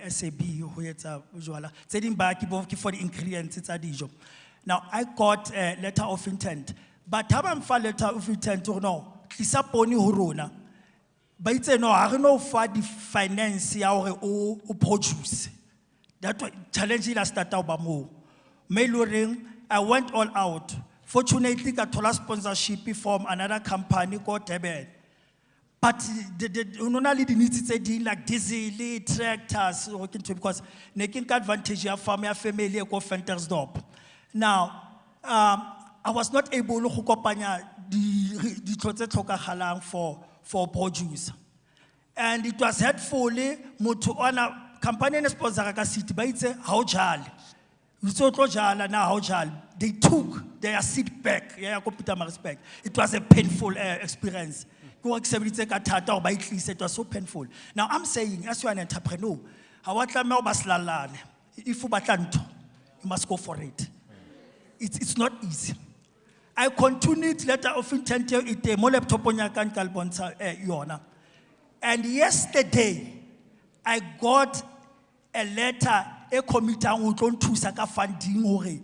SAB ho etsa jwala tse ding ba ke for the ingredients tsa dijo now I got a letter of intent but ha ba mfa letter of intent no tlisa poni ho rona ba itse no ha re no fa di finance ya hore o produce that challenge ila starta ba mo mailoring I went all out fortunately ka thola sponsorship from another company called Durban. But only the needs like diesel, tractors, because making advantage of farm family go Ventersdorp. Now, I was not able to accompany the for produce. And it was helpfully to on a company sponsor ka city by say how jal. They took their seat back. Yeah, respect. It was a painful experience. It was so painful. Now I'm saying, as you are an entrepreneur, if you must go for it. It's not easy. I continued letter of intent and yesterday I got a letter committing to saka funding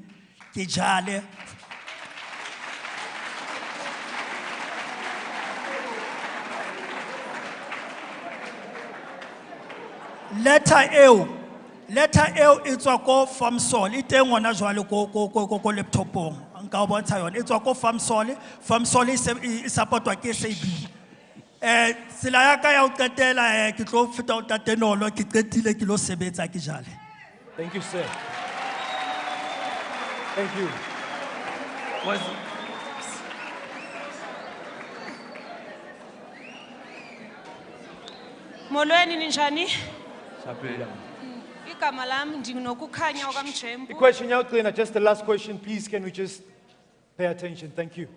Letter eo e tswa ko farm soil e teng hona jwale ko laptopong nka o bontsha yona e tswa ko farm soil e supportwa ke SAB tsela ya ka ya o qetela ke tlo feta o tatenolo ke qetile ke lo sebetsa ke jale. Thank you, sir. Thank you. Molweni ninjani? The Igama lami ndinokukhanya okamjembu. question out there, just the last question, please. Can we just pay attention? Thank you.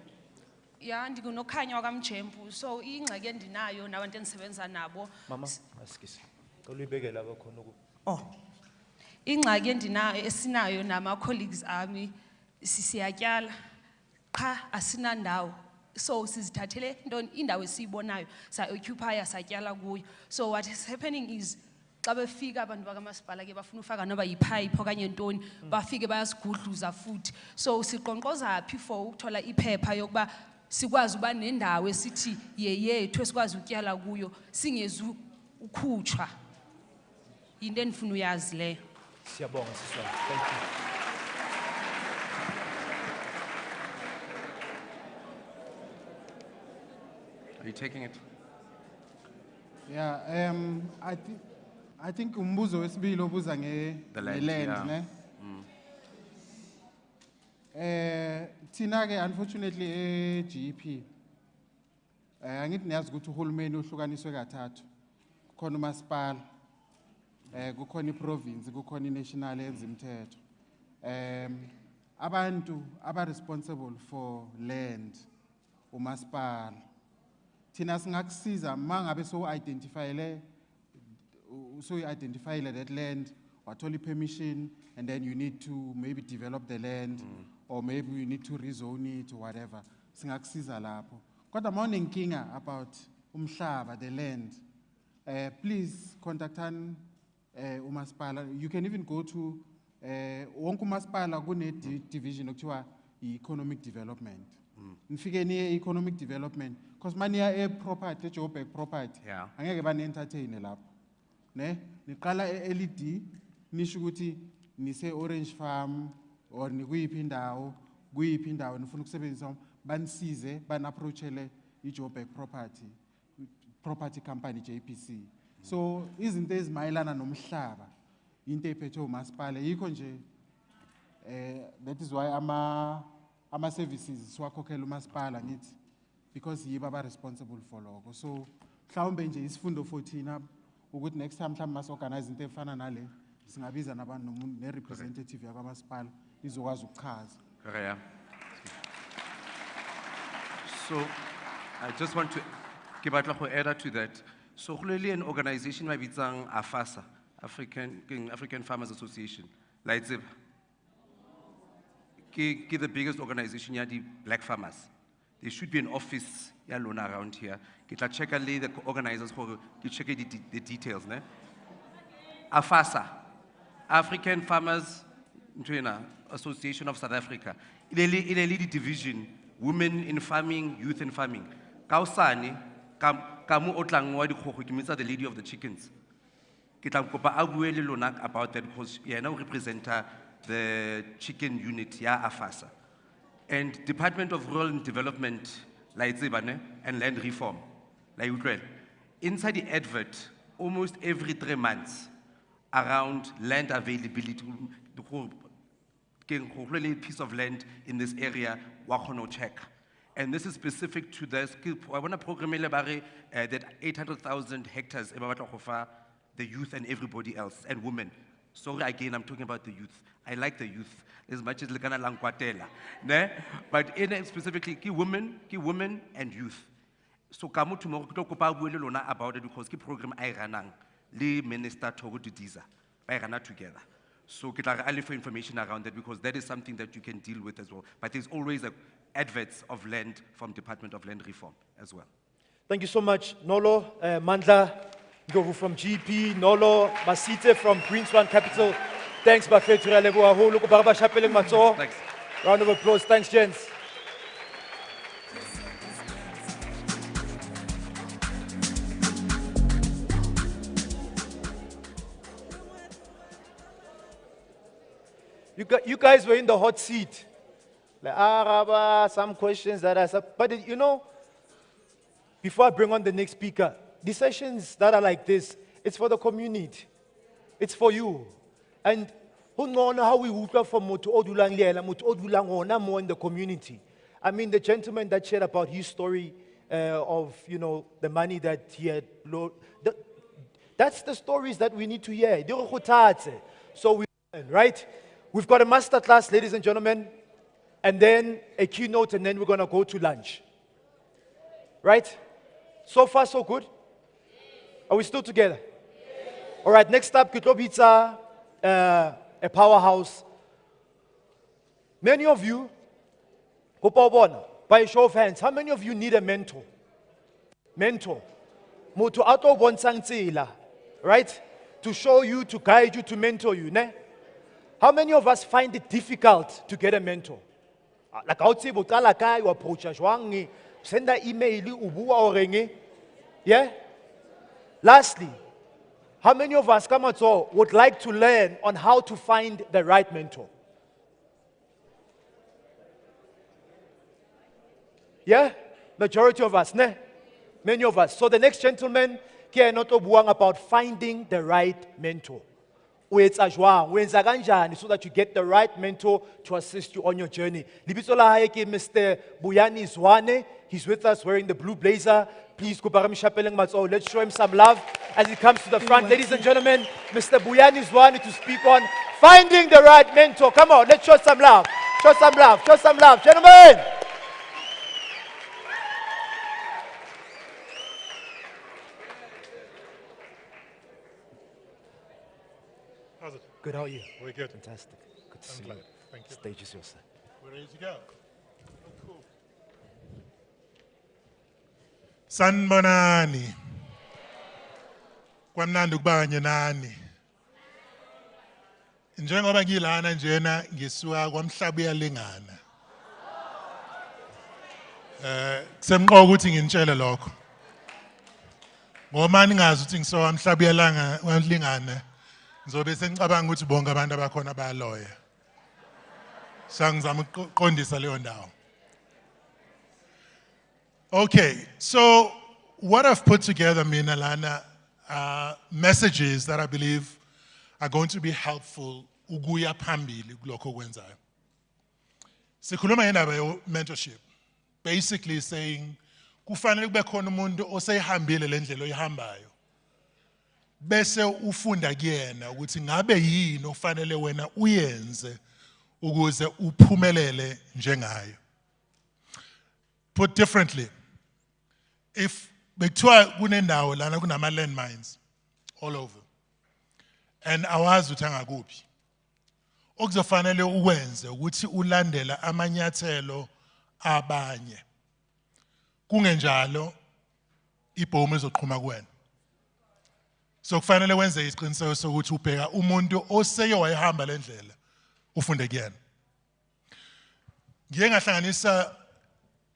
Ya ndinokukhanya okamjembu. So ingxaki endinayo nabantu endisebenza nabo. Mama, askis. Kolibeke laba khona ku. Oh. Ingxaki endinayo esinayo nama colleagues ami siyatyala qha asinandawo. So sizithathele indawo esiyibonayo sa occupy satyala kuyo. So what is happening is xa befika abantu bakamasipala ke bafuna ufaka noba yipipe okanye ntoni bafike bayasigudluza futhi. So siqonqoza phi for ukuthola iphepha yokuba sikwazi uba nendawo esithi yeyethu esikwazi ukutyala kuyo singezu ukhutshwa. Into endifuna uyazi leyo. Siyabonga siswa. Thank you. Are you taking it? Yeah, I think umbuzo wesibili obuza The land, land, yeah. ne? Thina ke unfortunately GP angithi niyazi ukuthi uhulumeni uhlukaniswe kathathu. Kukhona umasipala, kukhona iprovince, kukhona inational yenza imithetho. Abantu aba responsible for land umasipala. Thina singakusiza mangabe so identify that land, wathola permission, and then you need to maybe develop the land, or maybe you need to rezone it or whatever. Singakusiza lapho. Kodwa uma unenkinga about umhlaba, the land, please contact umasipala. You can even go to wonke umasipala kune division okuthiwa economic development. Nifike niye economic development because mania property Joburg property angeke bani entertain lapho ne niqala LED nisho ukuthi nise Orange Farm or nikuyiphi indawo nifuna ukusebenzisa banisize ban approachele iJoburg property company JPC. So izinto ezimayelana nomhlaba into ephethwe umasipala yikho nje that is why ama services siwakhokhela umasipala ngithi because yibo aba responsible for lokho. So mhlawumbe nje isifundo 14 ukuthi next time mhlawumbe mas organize into efana nale singabiza nabantu ne representative yakwamasipala izokwazi ukuchaza. Yeah. So I just want to give a little add to that. So clearly an organization might be AFASA, African Farmers Association. Like the biggest organization here, the black farmers. There should be an office around here. Get check the organizers for check the details. Ne? AFASA, African Farmers Association of South Africa. In a lead division, women in farming, youth in farming. Kausani, kamu otlangwa di khokho ke mitsa the lady of the chickens. Ke tla kopa a bue le lona about that because yena o representa the chicken unit ya AFASA. And Department of Rural Development like and Land Reform like inside the advert almost every 3 months around land availability the whole piece of land in this area wakono check. And this is specific to this. I want to program that 800,000 hectares the youth and everybody else and women. Sorry again, I'm talking about the youth. I like the youth as much as Lekana Langkwatela. But in specifically key women and youth. So kamu tomorrow lona about it because the program I ran the minister Togo to Diza. I ran together. So get a for information around that because that is something that you can deal with as well. But there's always adverts of land from Department of Land Reform as well. Thank you so much, Nolo, Mandla, Govu from GP, Nolo, Masite from Queens One Capital. Thanks, Bafetu Ralebu. Thanks. Round of applause. Thanks, gents. You guys were in the hot seat. Like, Rabba, some questions that are, but you know, before I bring on the next speaker, the sessions that are like this, it's for the community. It's for you. And who know how we work from Mutu Odulang Lela, Mutu Odulang Ona more in the community. I mean, the gentleman that shared about his story of, you know, the money that he had, that's the stories that we need to hear. So we, right? We've got a master class, ladies and gentlemen, and then a keynote, and then we're going to go to lunch. Right? So far, so good? Are we still together? All right, next up, Kitlobitsa, a powerhouse. Many of you, by a show of hands, how many of you need a mentor? Mentor. Moto ato bonsang tsela, right? To show you, to guide you, to mentor you, ne? How many of us find it difficult to get a mentor? Like outside, you approach us, send an email, ubua orenge. Yeah? Lastly, how many of us would like to learn on how to find the right mentor? Yeah? Majority of us, ne? Many of us. So the next gentleman here not about finding the right mentor. So that you get the right mentor to assist you on your journey. Mr. Buyani Zwane, he's with us wearing the blue blazer. Please, let's show him some love as he comes to the front. Ladies and gentlemen, Mr. Buyani Zwane to speak on finding the right mentor. Come on, let's show some love. Show some love. Show some love. Gentlemen. How's it? Good, how are you? We're good. Fantastic. Good to see glad. you. Thank you. Stage is yours, sir. We're ready to go. Oh, cool. Sanbonani. Kwamnandi ukuba kanye nani. Njengoba ngilana njena ngisuka kwamhlaba uyalingana. Kusemqoka ukuthi nginitshele lokho. Ngoba ningazi ukuthi ngisoka kwamhlaba uyalingana. Ngizobe sengicabanga ukuthi bonke abantu abakhona bayaloya. Sangizama ukuqondisa leyo ndawo. Okay, so what I've put together, mina lana, messages that I believe are going to be helpful ukuya phambili kulokho kwenzayo. Sikhuluma ngendaba yo mentorship. Basically saying kufanele kube khona umuntu oseyihambile lendlela oyihambayo. Bese ufunda kuyena ukuthi ngabe yini ofanele wena uyenze ukuze uphumelele njengayo. Put differently, if bekuthiwa kunendawo lana kunama landmines all over and awazi ukuthi angakuphi, okuzofanele ukwenze ukuthi ulandela amanyathelo abanye. Kungenjalo ibhomu izoqhuma kuwena. So kufanele wenze isiqiniseko sokuthi ubheka umuntu oseye wayihamba lendlela ufunde kuyena. Ngiye ngahlanganisa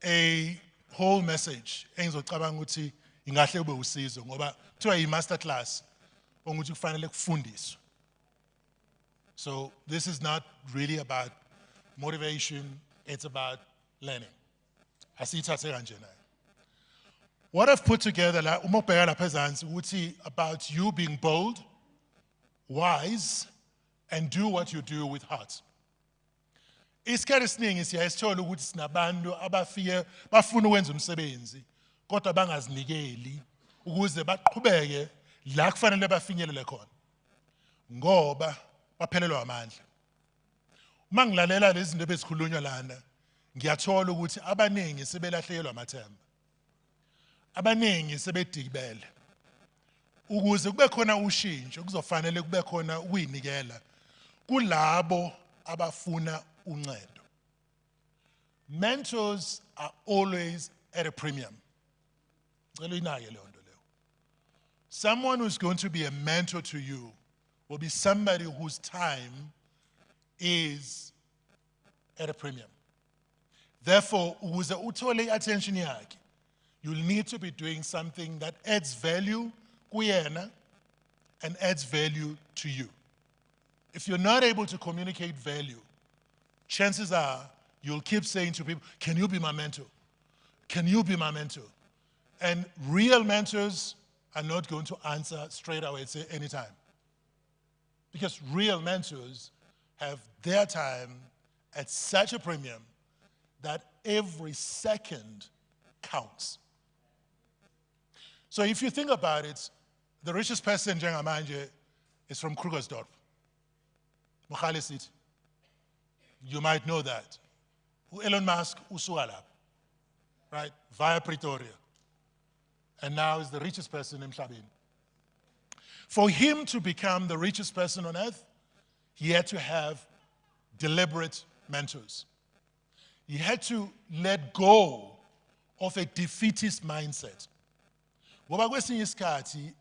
a whole message engizocabanga ukuthi ingahle ube usizo ngoba kuthiwa yi-master class onguthi kufanele kufundiswe. So this is not really about motivation, it's about learning. Asiyithathe kanje nayo. What I've put together about you being bold, wise, and do what you do with heart. Isikhathi esiningi siyasithola ukuthi sinabantu abafike bafuna ukwenza umsebenzi kodwa bangazinikeli ukuze baqhubeke la kufanele bafinyelele khona ngoba baphelelwa amandla. Uma ngilalela lezi zinto bezikhulunywa lana ngiyathola ukuthi abaningi sebelahlekelwa amathemba. Abaningi sebedikibele. Ukuze kube khona ushintsho kuzofanele kube khona ukuyinikela kulabo abafuna uncedo. Mentors are always at a premium. Someone who's going to be a mentor to you will be somebody whose time is at a premium. Therefore, ukuze uthole attention yakhe, you'll need to be doing something that adds value kuyena and adds value to you. If you're not able to communicate value, chances are you'll keep saying to people, can you be my mentor? Can you be my mentor? And real mentors are not going to answer straight away and say anytime. Because real mentors have their time at such a premium that every second counts. So if you think about it, the richest person njengamanje is from Krugersdorp, Mogale City. You might know that. Elon Musk usuka lapha, right? Via Pretoria. And now is the richest person in emhlabeni. For him to become the richest person on earth, he had to have deliberate mentors. He had to let go of a defeatist mindset. Ngoba kwesinye isikhathi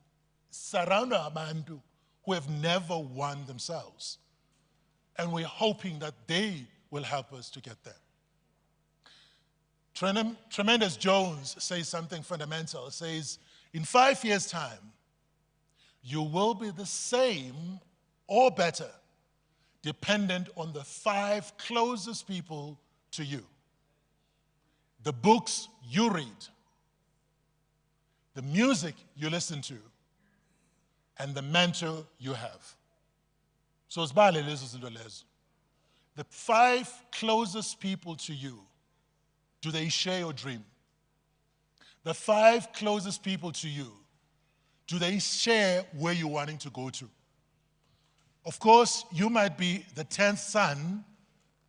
surrounded abantu who have never won themselves. And we're hoping that they will help us to get there. Tremendous Jones says something fundamental. Says, in 5 years' time, you will be the same or better, dependent on the 5 closest people to you. The books you read, the music you listen to, and the mentor you have. So it's the 5 closest people to you, do they share your dream? The 5 closest people to you, do they share where you're wanting to go to? Of course, you might be the 10th son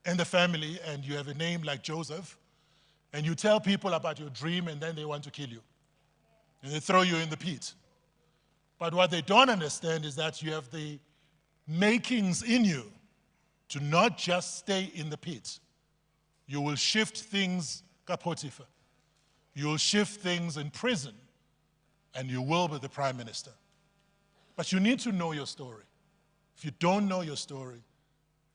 in the family and you have a name like Joseph, and you tell people about your dream and then they want to kill you. And they throw you in the pit. But what they don't understand is that you have the makings in you to not just stay in the pit. You will shift things kapotifa. You will shift things in prison, and you will be the prime minister. But you need to know your story. If you don't know your story,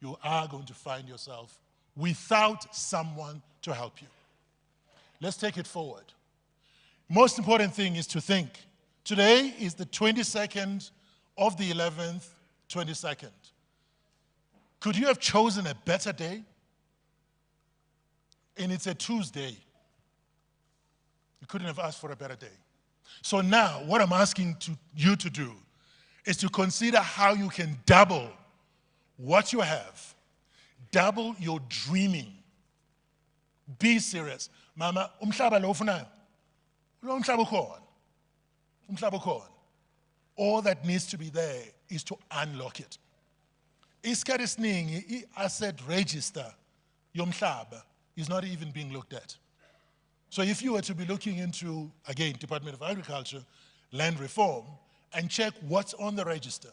you are going to find yourself without someone to help you. Let's take it forward. Most important thing is to think. Today is the 22nd of the 11th, 22nd. Could you have chosen a better day? And it's a Tuesday. You couldn't have asked for a better day. So now, what I'm asking you to do is to consider how you can double what you have, double your dreaming. Be serious. Mama, umhlaba lo ufunayo. Lo umhlaba ukhona. Umhlaba ukhona. All that needs to be there is to unlock it. Isikhathi esiningi i-asset register yomhlaba is not even being looked at. So if you were to be looking into, again, Department of Agriculture, land reform, and check what's on the register,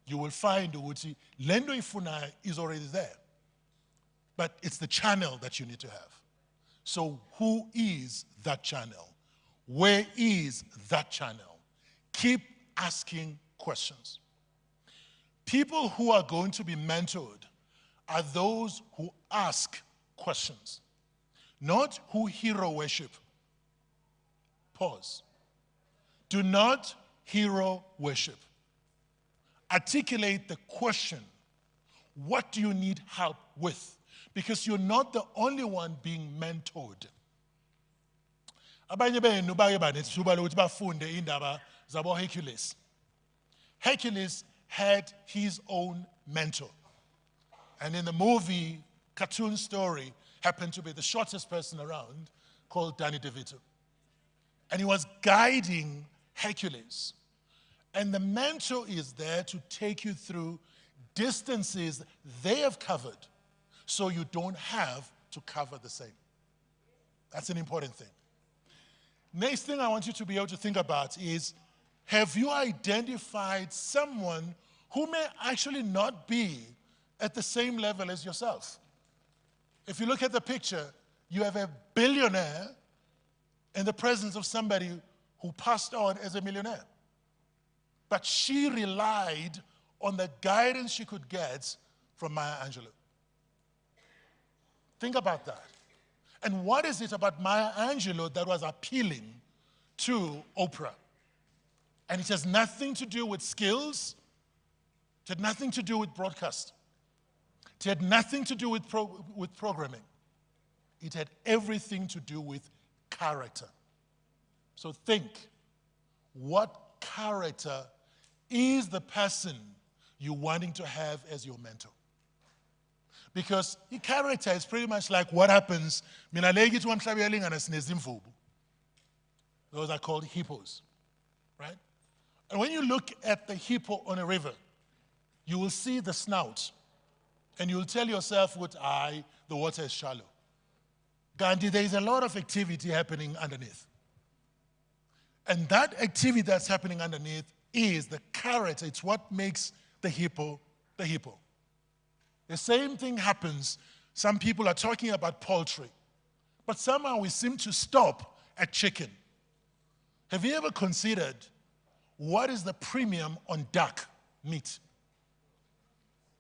you will find ukuthi lendo ifunayo is already there. But it's the channel that you need to have. So who is that channel? Where is that channel? Keep asking questions. People who are going to be mentored are those who ask questions, not who hero worship. Pause. Do not hero worship. Articulate the question, what do you need help with? Because you're not the only one being mentored. Abanye benu bake banethuba lokuthi bafunde indaba zabo Hercules. Hercules had his own mentor. And in the movie, cartoon story, happened to be the shortest person around, called Danny DeVito. And he was guiding Hercules. And the mentor is there to take you through distances they have covered, so you don't have to cover the same. That's an important thing. Next thing I want you to be able to think about is, have you identified someone who may actually not be at the same level as yourself? If you look at the picture, you have a billionaire in the presence of somebody who passed on as a millionaire. But she relied on the guidance she could get from Maya Angelou. Think about that. And what is it about Maya Angelou that was appealing to Oprah? And it has nothing to do with skills. It had nothing to do with broadcast. It had nothing to do with programming. It had everything to do with character. So think, what character is the person you're wanting to have as your mentor? Because character is pretty much like what happens. Those are called hippos, right? And when you look at the hippo on a river, you will see the snout, and you will tell yourself, the water is shallow. Gandhi, there is a lot of activity happening underneath. And that activity that's happening underneath is the character. It's what makes the hippo the hippo. The same thing happens. Some people are talking about poultry, but somehow we seem to stop at chicken. Have you ever considered what is the premium on duck meat?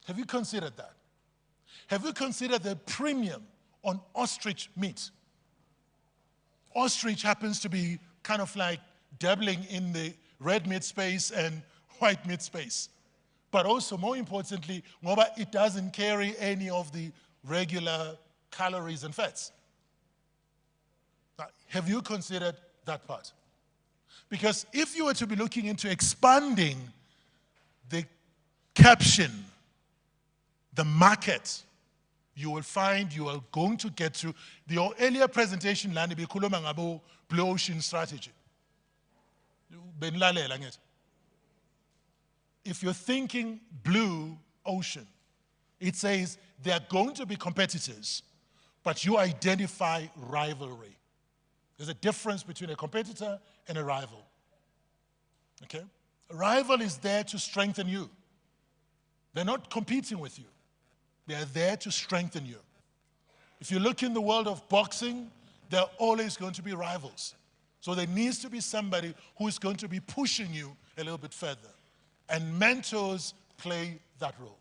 Have you considered that? Have you considered the premium on ostrich meat? Ostrich happens to be kind of like dabbling in the red meat space and white meat space. But also, more importantly, it doesn't carry any of the regular calories and fats. Now, have you considered that part? Because if you were to be looking into expanding the caption, the market, you will find you are going to get to the earlier presentation, Lani bikhuluma ngabo blue ocean strategy. Benlalela ngithi. If you're thinking blue ocean, it says there are going to be competitors, but you identify rivalry. There's a difference between a competitor and a rival. Okay? A rival is there to strengthen you. They're not competing with you. They are there to strengthen you. If you look in the world of boxing, there are always going to be rivals. So there needs to be somebody who is going to be pushing you a little bit further. And mentors play that role.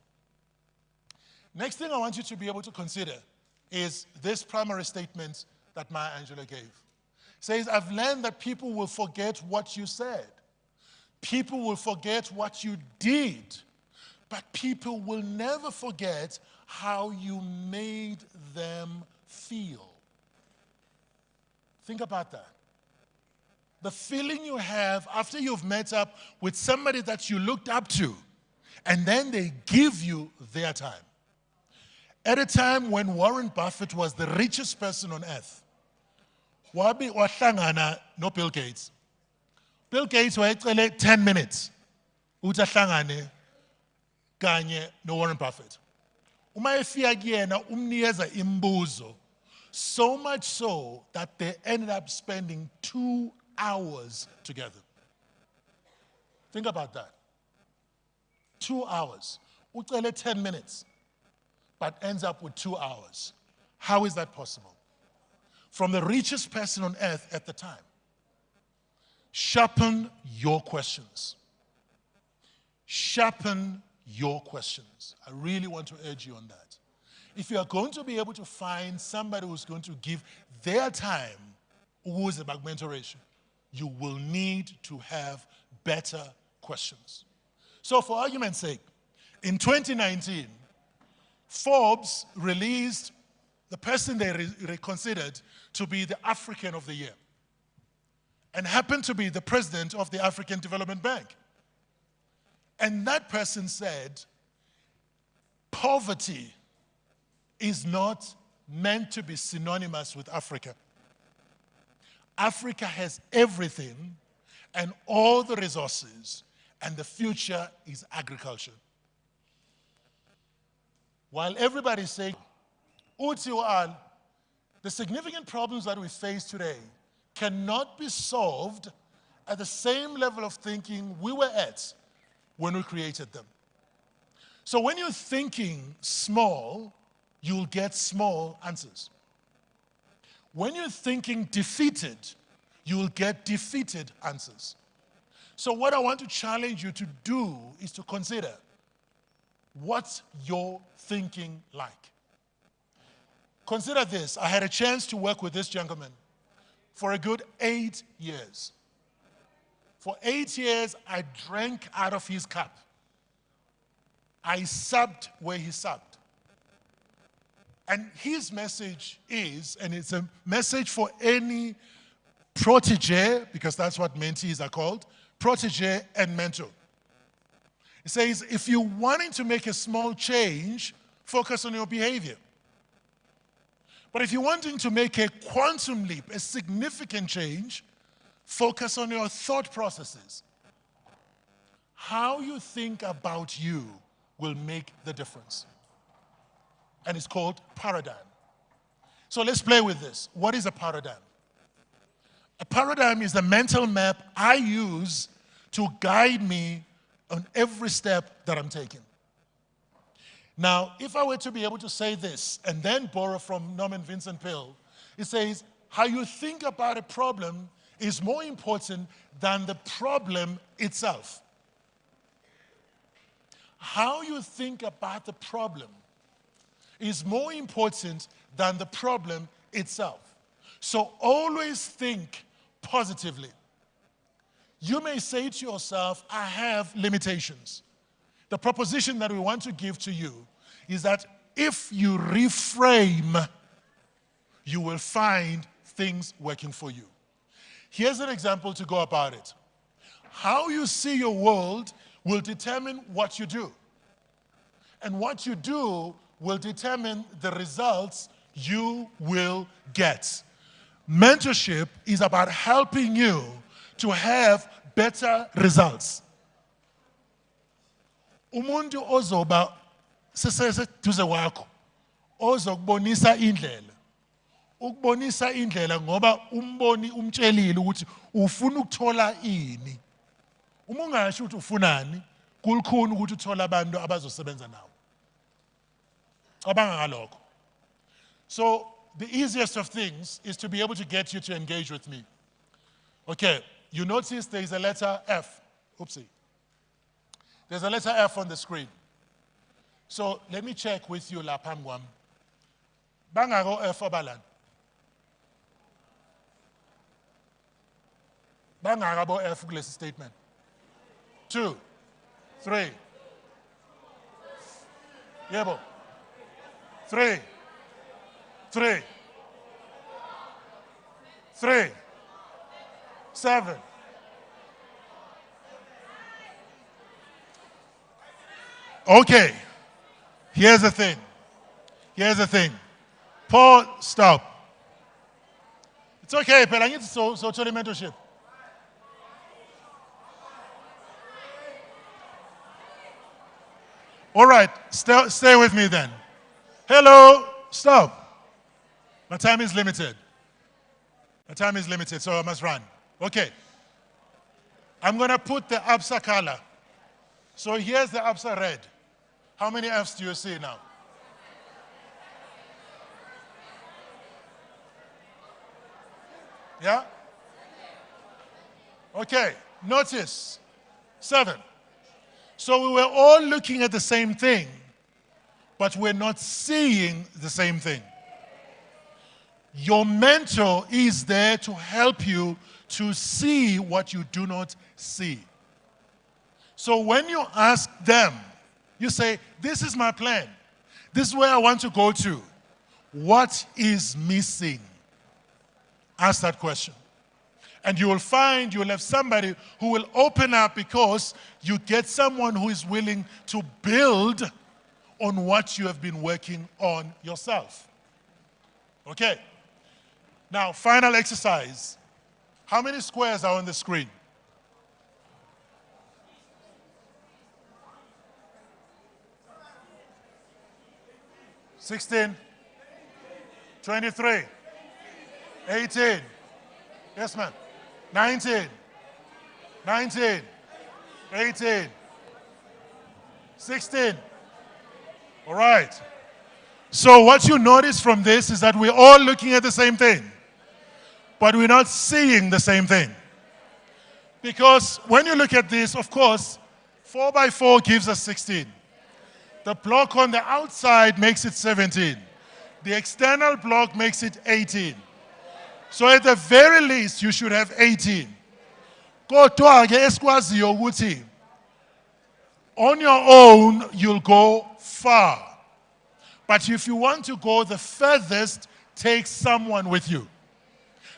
Next thing I want you to be able to consider is this primary statement that Maya Angelou gave. It says, I've learned that people will forget what you said. People will forget what you did. But people will never forget how you made them feel. Think about that. The feeling you have after you've met up with somebody that you looked up to, and then they give you their time. At a time when Warren Buffett was the richest person on earth, wahlangana no Bill Gates. Bill Gates wayecele 10 minutes ukuthi ahlangane kanye no Warren Buffett. Uma efika kuyena umnikeza imbuzo, so much so that they ended up spending 2 hours together. Think about that. 2 hours. Ucele 10 minutes, but ends up with 2 hours. How is that possible? From the richest person on earth at the time. Sharpen your questions. Sharpen your questions. I really want to urge you on that. If you are going to be able to find somebody who's going to give their time, who is about mentoration, you will need to have better questions. So for argument's sake, in 2019, Forbes released the person they considered to be the African of the Year, and happened to be the president of the African Development Bank. And that person said, poverty is not meant to be synonymous with Africa. Africa has everything and all the resources, and the future is agriculture. While everybody's saying, the significant problems that we face today cannot be solved at the same level of thinking we were at when we created them. So when you're thinking small, you'll get small answers. When you're thinking defeated, you'll get defeated answers. So what I want to challenge you to do is to consider, what's your thinking like? Consider this. I had a chance to work with this gentleman for a good 8 years. For 8 years, I drank out of his cup. I subbed where he subbed. And his message is, and it's a message for any protege, because that's what mentees are called, protege and mentor. It says, if you're wanting to make a small change, focus on your behavior. But if you're wanting to make a quantum leap, a significant change, focus on your thought processes. How you think about you will make the difference. And it's called paradigm. So let's play with this. What is a paradigm? A paradigm is the mental map I use to guide me on every step that I'm taking. Now, if I were to be able to say this and then borrow from Norman Vincent Peale, it says, how you think about a problem is more important than the problem itself. How you think about the problem is more important than the problem itself. So always think positively. You may say to yourself, I have limitations. The proposition that we want to give to you is that if you reframe, you will find things working for you. Here's an example to go about it. How you see your world will determine what you do. And what you do will determine the results you will get. Mentorship is about helping you to have better results. Umuntu ozoba seseduze wakho ozokubonisa indlela. Ukubonisa indlela ngoba umboni umtshelile ukuthi ufuna ukuthola ini. Uma ungasho ukuthi ufunani, kulukhuni ukuthi uthola abantu abazosebenza nawe. Cabanga ngalokho. So the easiest of things is to be able to get you to engage with me. Okay, you notice there is a letter F. Oopsie. There's a letter F on the screen. So let me check with you, Lapangwam. Bangako F obalan. Bangako F kulesi statement. 2, 3. Yebo. 3. 7. Okay. Here's the thing. Paul, stop. It's okay, but I need to tell mentorship. All right, stay with me then. Hello, stop. My time is limited. So I must run. Okay. I'm going to put the ABSA color. So here's the ABSA red. How many Fs do you see now? Yeah? Okay, notice 7. So we were all looking at the same thing, but we're not seeing the same thing. Your mentor is there to help you to see what you do not see. So when you ask them, you say, this is my plan. This is where I want to go to. What is missing? Ask that question. And you will find you'll have somebody who will open up because you get someone who is willing to build on what you have been working on yourself. Okay. Now, final exercise. How many squares are on the screen? $16, 23, 18. Yes, ma'am. 19, 18, 16. All right. So what you notice from this is that we're all looking at the same thing, but we're not seeing the same thing. Because when you look at this, of course, 4 by 4 gives us 16. The block on the outside makes it 17. The external block makes it 18. So at the very least, you should have 18. Kodwa ke esikwaziyo ukuthi On your own, you'll go far. But if you want to go the furthest, take someone with you.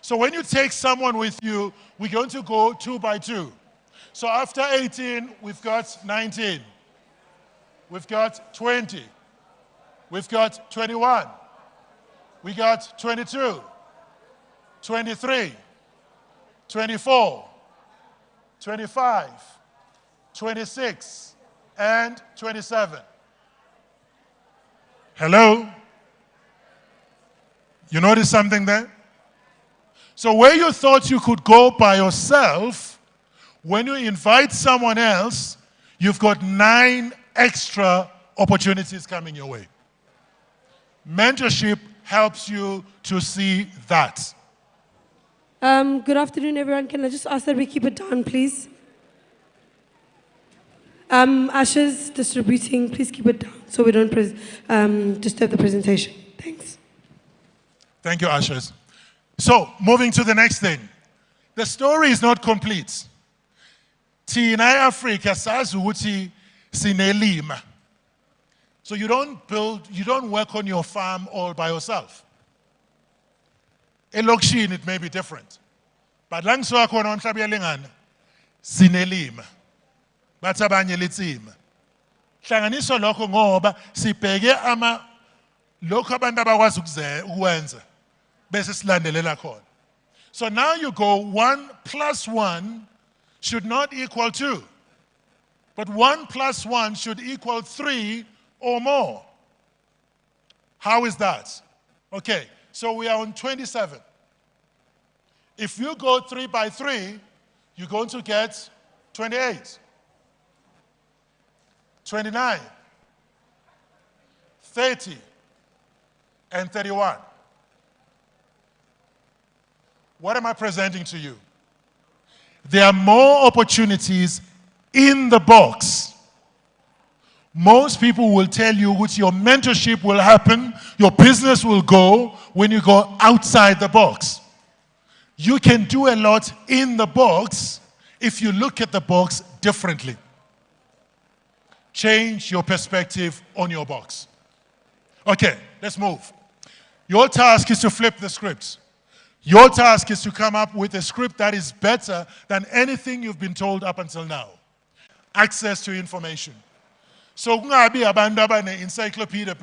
So when you take someone with you, we're going to go 2 by 2. So after 18, we've got 19. We've got 20. We've got 21. We got 22, 23, 24, 25, 26, and 27. Hello? You notice something there? So where you thought you could go by yourself, when you invite someone else, you've got 9 extra opportunities coming your way. Mentorship helps you to see that. Good afternoon, everyone. Can I just ask that we keep it down, please? Ushers distributing, please keep it down so we don't disturb the presentation. Thanks. Thank you, ushers. So, moving to the next thing. The story is not complete. Thina Africa sazi ukuthi sinelima. So you don't work on your farm all by yourself. Elokishini it may be different. But la ngisoka khona onhlabi yalengana sinelima. Bathi abanye litsima. Hlanganiso lokho ngoba sibheke lokho abantu abakwazi ukwenza bese silandelela khona. So now you go 1 + 1 should not equal 2. But 1 + 1 should equal 3 or more. How is that? Okay, so we are on 27. If you go 3 by 3, you're going to get 28, 29, 30, and 31. What am I presenting to you? There are more opportunities in the box. Most people will tell you that your mentorship will happen, your business will go when you go outside the box. You can do a lot in the box if you look at the box differently. Change your perspective on your box. Okay, let's move. Your task is to flip the script. Your task is to come up with a script that is better than anything you've been told up until now. Access to information. So kungabi abantu abane encyclopedia